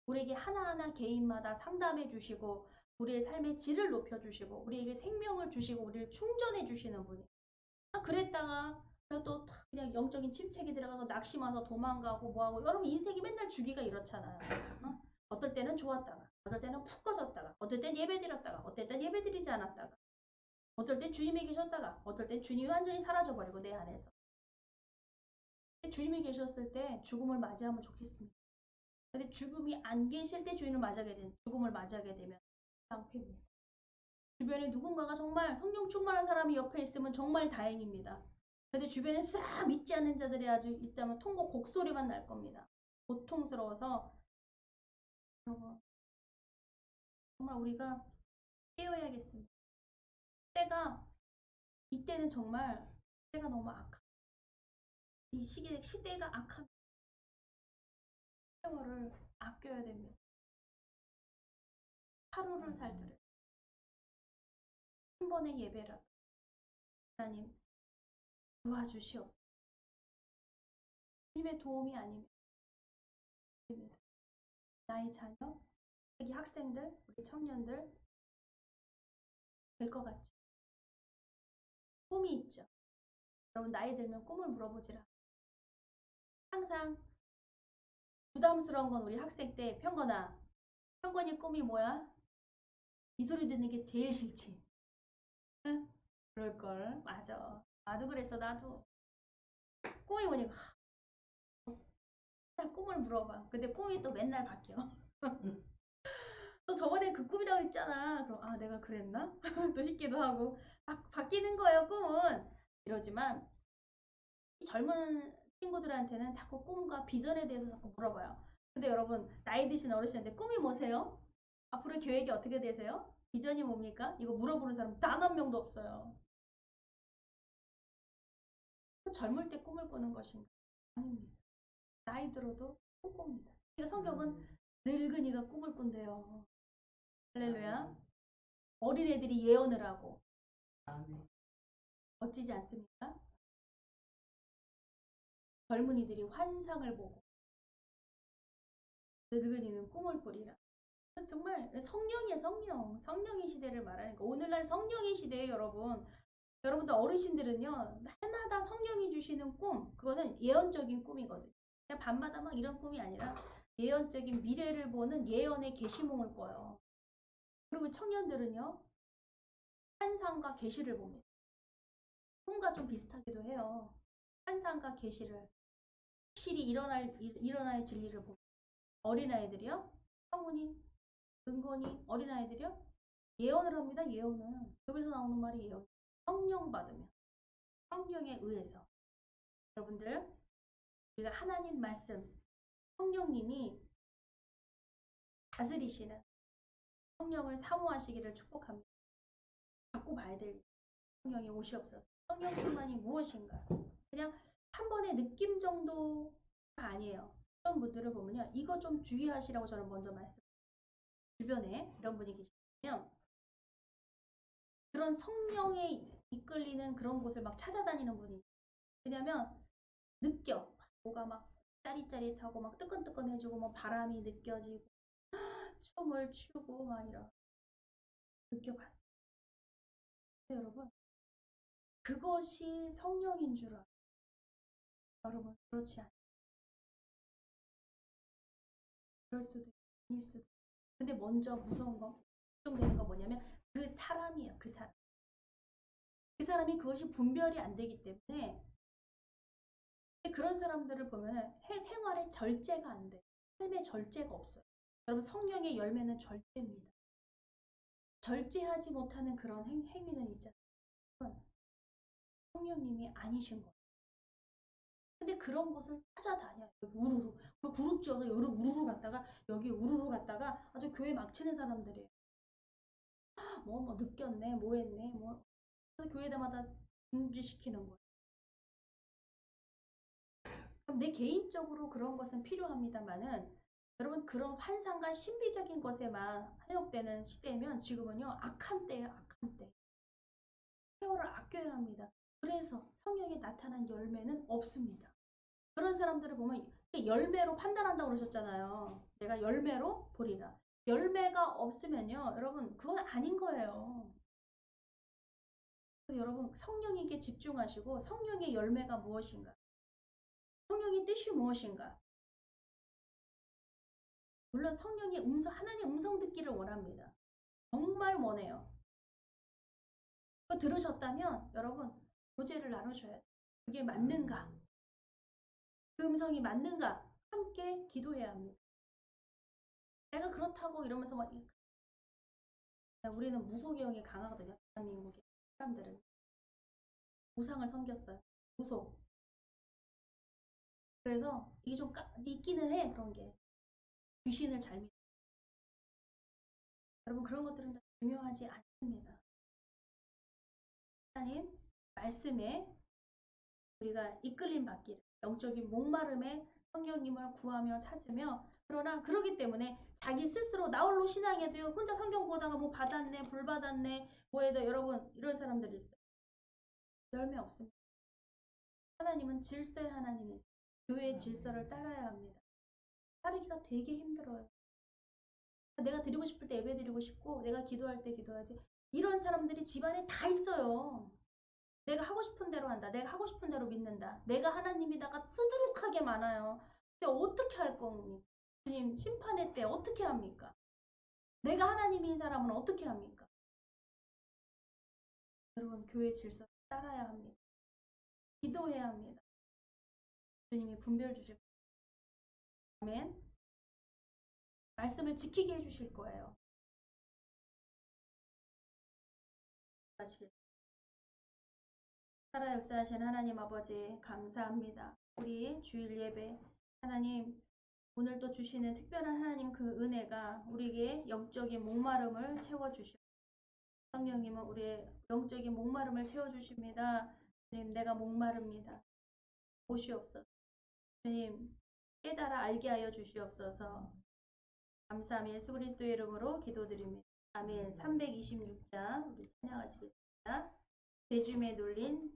우리에게 하나하나 개인마다 상담해 주시고 우리의 삶의 질을 높여주시고 우리에게 생명을 주시고 우리를 충전해 주시는 분이에요. 그랬다가 또 그냥 영적인 침체기 들어가서 낙심와서 도망가고 뭐하고. 여러분, 인생이 맨날 주기가 이렇잖아요. 어떨 때는 좋았다가, 어떨 때는 푹 꺼졌다가, 어떨 땐 예배 드렸다가, 어떨 땐 예배 드리지 않았다가, 어떨 땐 주님이 계셨다가, 어떨 땐 주님이 완전히 사라져버리고 내 안에서. 주님이 계셨을 때 죽음을 맞이하면 좋겠습니다. 근데 죽음이 안 계실 때 죽음을 맞이하게 되면 낭패입니다. 주변에 누군가가 정말 성령 충만한 사람이 옆에 있으면 정말 다행입니다. 근데 주변에 싹 믿지 않는 자들이 아주 있다면 통곡 곡소리만 날 겁니다. 고통스러워서 여러분, 정말 우리가 깨어야겠습니다. 이때는 정말 때가 너무 악합니다. 이 시대가 악합니다. 세월을 아껴야 됩니다. 하루를 살더라도 한 번의 예배라도 하나님 도와주시옵소서. 주님의 도움이 아니면 나의 자녀, 특히 학생들, 우리 청년들 될 것 같지? 꿈이 있죠. 여러분 나이 들면 꿈을 물어보지라. 항상 부담스러운 건 우리 학생 때 평건이 꿈이 뭐야? 이 소리 듣는 게 제일 싫지. 응? 그럴걸. 맞아. 나도 그랬어. 나도 꿈이 뭐니까 맨날 꿈을 물어봐. 근데 꿈이 또 맨날 바뀌어. 너 저번에 그 꿈이라고 그랬잖아. 그럼 아 내가 그랬나? 또 싶기도 하고 바뀌는 거예요 꿈은. 이러지만 젊은 친구들한테는 자꾸 꿈과 비전에 대해서 자꾸 물어봐요. 근데 여러분 나이 드신 어르신한테 꿈이 뭐세요? 앞으로 계획이 어떻게 되세요? 비전이 뭡니까? 이거 물어보는 사람 단 한 명도 없어요. 젊을 때 꿈을 꾸는 것인가? 아닙니다. 나이 들어도 꿈꿉니다. 그러니까 성경은 늙은이가 꿈을 꾼대요. 할렐루야. 어린애들이 예언을 하고 멋지지 않습니까? 젊은이들이 환상을 보고 늙은이는 꿈을 꾸리라. 정말 성령이에요. 성령의 시대를 말하니까 오늘날 성령의 시대에 여러분들 어르신들은요 해마다 성령이 주시는 꿈 그거는 예언적인 꿈이거든요. 그냥 밤마다 막 이런 꿈이 아니라 예언적인 미래를 보는 예언의 계시몽을 꿔요. 그리고 청년들은요 환상과 계시를 봅니다. 꿈과 좀 비슷하기도 해요. 환상과 계시를 확실히 일어날 진리를 봅니다. 어린아이들이요 성훈이 은건이 어린아이들이요 예언을 합니다. 예언을 여기서 나오는 말이 예언. 성령 받으면 성령에 의해서 여러분들 우리가 하나님 말씀 성령님이 다스리시는 성령을 사모하시기를 축복합니다. 갖고 봐야 될 성령이 오시옵소서. 성령 충만이 무엇인가? 그냥 한 번의 느낌 정도가 아니에요. 어떤 분들을 보면요. 이거 좀 주의하시라고 저는 먼저 말씀. 주변에 이런 분이 계시면 그런 성령에 이끌리는 그런 곳을 막 찾아다니는 분이. 왜냐면 느껴. 뭐가 막 짜릿짜릿하고 막 뜨끈뜨끈해지고 막 바람이 느껴지고 춤을 추고 막 이런 느껴봤어요. 여러분 그것이 성령인 줄 알아요. 여러분 그렇지 않아요. 그럴 수도 아닐 수도. 근데 먼저 무서운 거 걱정되는 거 뭐냐면 그 사람이에요. 그 사람. 그 사람이 그것이 분별이 안 되기 때문에 그런 사람들을 보면 생활에 절제가 안 돼. 삶에 절제가 없어요. 여러분 성령의 열매는 절제입니다. 절제하지 못하는 그런 행위는 있잖아요. 성령님이 아니신 거예요. 근데 그런 곳을 찾아다녀요. 우르르. 그 그룹 지어서 여기 우르르 갔다가 여기 우르르 갔다가 아주 교회 막 치는 사람들이에요. 뭐 느꼈네, 뭐 했네, 뭐. 그래서 교회마다 중지시키는 거예요. 그럼 내 개인적으로 그런 것은 필요합니다만은 여러분 그런 환상과 신비적인 것에만 한욕되는 시대면 지금은요 악한 때예요. 악한 때. 세월을 아껴야 합니다. 그래서 성령이 나타난 열매는 없습니다. 그런 사람들을 보면 열매로 판단한다고 그러셨잖아요. 내가 열매로 보리라. 열매가 없으면요. 여러분 그건 아닌 거예요. 여러분 성령에게 집중하시고 성령의 열매가 무엇인가? 성령의 뜻이 무엇인가? 물론 성령의 음성, 하나님의 음성 듣기를 원합니다. 정말 원해요. 그거 들으셨다면 여러분 교제를 나누셔야 돼요. 그게 맞는가? 그 음성이 맞는가? 함께 기도해야 합니다. 내가 그렇다고 이러면서 막 우리는 무속경이 강하거든요. 대한민국의 사람들은 우상을 섬겼어요. 무속. 그래서 이게 좀 있기는 해. 그런 게 귀신을 잘 믿어. 여러분 그런 것들은 다 중요하지 않습니다. 하나님 말씀에 우리가 이끌림 받기를 영적인 목마름에 성령님을 구하며 찾으며 그러나 그러기 때문에 자기 스스로 나 홀로 신앙해도요. 혼자 성경 보다가 뭐 받았네, 불 받았네, 뭐해도 여러분 이런 사람들이 있어요. 열매 없습니다. 하나님은 질서의 하나님이세요. 교회의 질서를 따라야 합니다. 따르기가 되게 힘들어요. 내가 드리고 싶을 때 예배 드리고 싶고 내가 기도할 때 기도하지. 이런 사람들이 집안에 다 있어요. 내가 하고 싶은 대로 한다. 내가 하고 싶은 대로 믿는다. 내가 하나님이다가 수두룩하게 많아요. 근데 어떻게 할 겁니까? 주님 심판의 때 어떻게 합니까? 내가 하나님인 사람은 어떻게 합니까? 여러분 교회 질서 따라야 합니다. 기도해야 합니다. 주님이 분별 주실 거예요. 아멘. 말씀을 지키게 해주실 거예요. 살아 역사하신 하나님 아버지 감사합니다. 우리 주일 예배 하나님 오늘 또 주시는 특별한 하나님 그 은혜가 우리에게 영적인 목마름을 채워주시고 성령님은 우리의 영적인 목마름을 채워주십니다. 주님 내가 목마릅니다. 보시옵소서. 주님 깨달아 알게 하여 주시옵소서. 감사함 예수 그리스도의 이름으로 기도드립니다. 아멘. 326장 우리 찬양하시겠습니다. 제줌에 눌린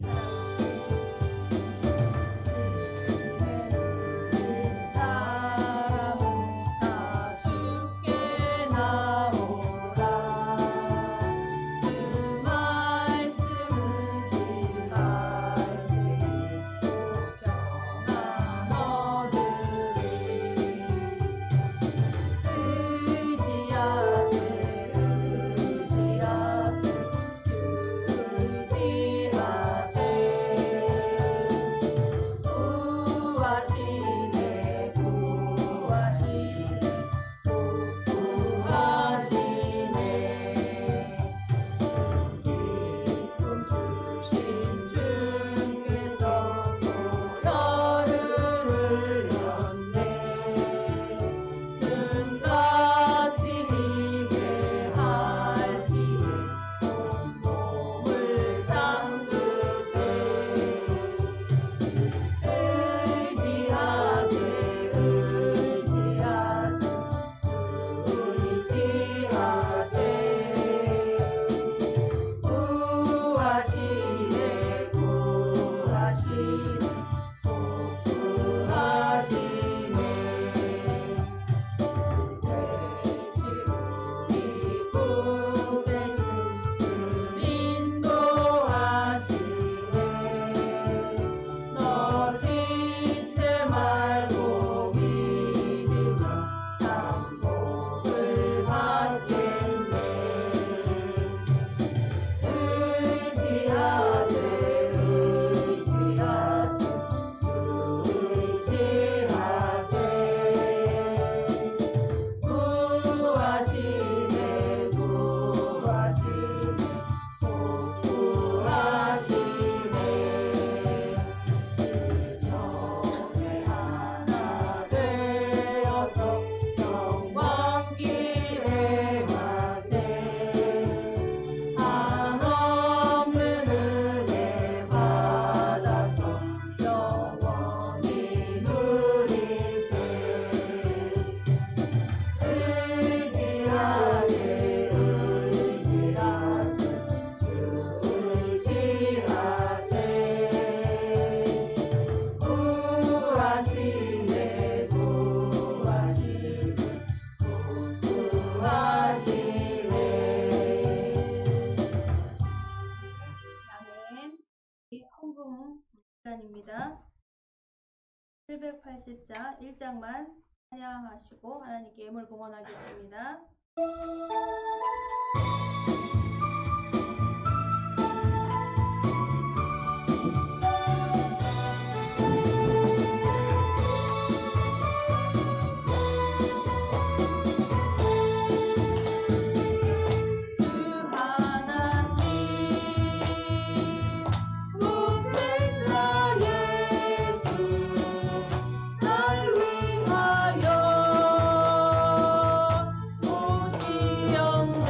시간입니다. 780장 1장만 찬양하시고 하나님께 예물 봉헌하겠습니다. 오시옵네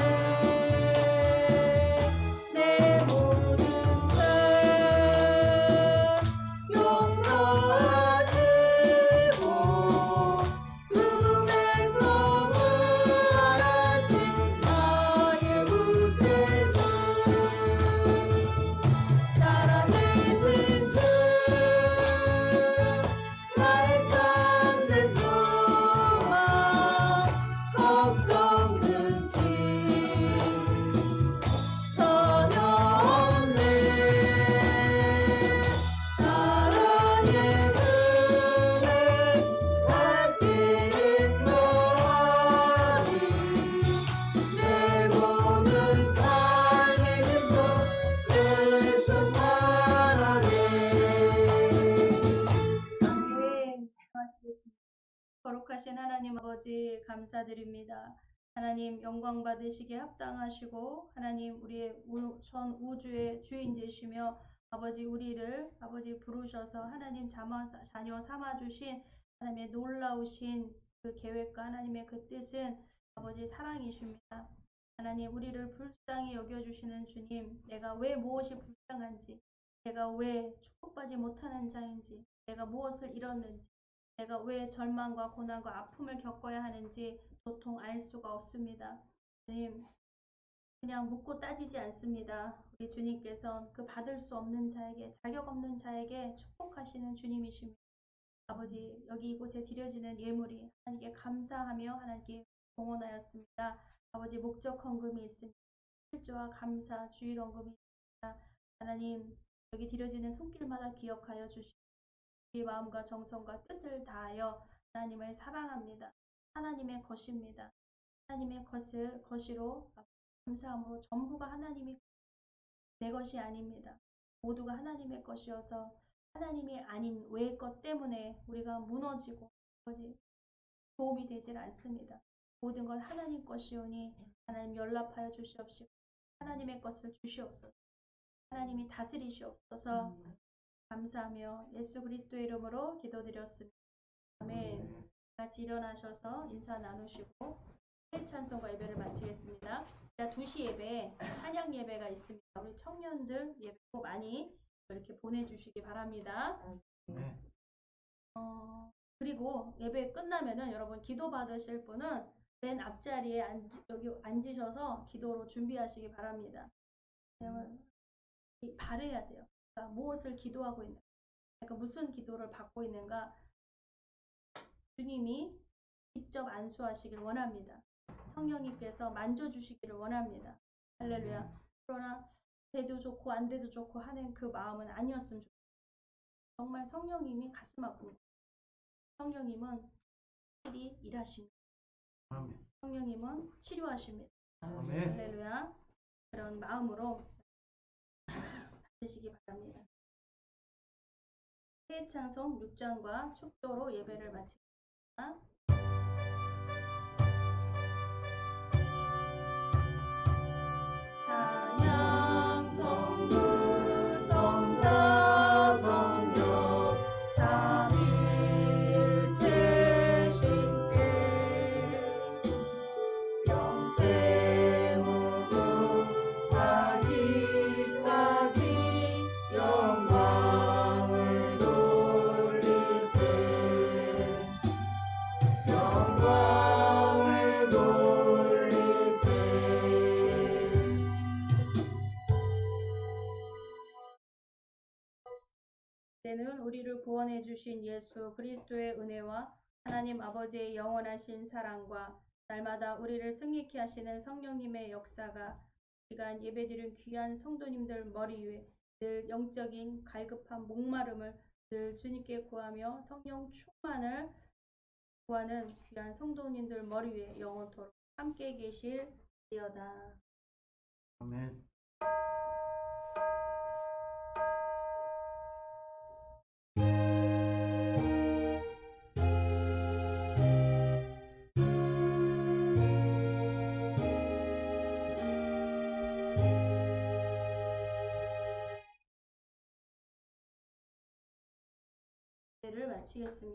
아버지 감사드립니다. 하나님 영광 받으시기에 합당하시고 하나님 우리의 전 우주의 주인 되시며 아버지 우리를 아버지 부르셔서 하나님 자녀 삼아주신 하나님의 놀라우신 그 계획과 하나님의 그 뜻은 아버지 사랑이십니다. 하나님 우리를 불쌍히 여겨주시는 주님, 내가 왜 무엇이 불쌍한지, 내가 왜 축복받지 못하는 자인지, 내가 무엇을 잃었는지, 내가 왜 절망과 고난과 아픔을 겪어야 하는지 도통 알 수가 없습니다. 주님, 그냥 묻고 따지지 않습니다. 우리 주님께서 그 받을 수 없는 자에게, 자격 없는 자에게 축복하시는 주님이십니다. 아버지, 여기 이곳에 드려지는 예물이 하나님께 감사하며 하나님께 봉헌하였습니다. 아버지, 목적 헌금이 있습니다. 필조와 감사, 주일 헌금이 있습니다. 하나님, 여기 드려지는 손길마다 기억하여 주시고 우리 마음과 정성과 뜻을 다하여 하나님을 사랑합니다. 하나님의 것입니다. 하나님의 것이로 감사함으로 전부가 하나님이 내 것이 아닙니다. 모두가 하나님의 것이어서 하나님이 아닌 외의 것 때문에 우리가 무너지고 도움이 되질 않습니다. 모든 건 하나님 것이오니 하나님 연락하여 주시옵시고 하나님의 것을 주시옵소서. 하나님이 다스리시옵소서. 감사하며 예수 그리스도의 이름으로 기도드렸습니다. 아멘. 같이 일어나셔서 인사 나누시고 찬송과 예배를 마치겠습니다. 2시 예배, 찬양 예배가 있습니다. 우리 청년들 예배 꼭 많이 이렇게 보내주시기 바랍니다. 그리고 예배 끝나면은 여러분 기도 받으실 분은 맨 앞자리에 여기 앉으셔서 기도로 준비하시기 바랍니다. 바래야 돼요. 그러니까 무엇을 기도하고 있는가, 그러니까 무슨 기도를 받고 있는가 주님이 직접 안수하시길 원합니다. 성령님께서 만져주시기를 원합니다. 할렐루야. 그러나 돼도 좋고 안 돼도 좋고 하는 그 마음은 아니었으면 좋겠어요. 정말 성령님이 가슴 아픕니다. 성령님은 확실히 일하십니다. 성령님은 치료하십니다. 할렐루야. 그런 마음으로 받으시기 바랍니다. 새 찬송 6장과 축도로 예배를 마칩니다. 찬양 성부 성자 성령 삼위일체 신께 영생 무궁하기까지 영광을 돌리세 영광을 돌리세. 이제는 우리를 구원해 주신 예수 그리스도의 은혜와 하나님 아버지의 영원하신 사랑과 날마다 우리를 승리케 하시는 성령님의 역사가 시간 예배드린 귀한 성도님들 머리 위에 늘 영적인 갈급한 목마름을 늘 주님께 구하며 성령 충만을 구하는 귀한 성도님들 머리 위에 영원토록 함께 계실지어다. 아멘. 예배를 마치겠습니다.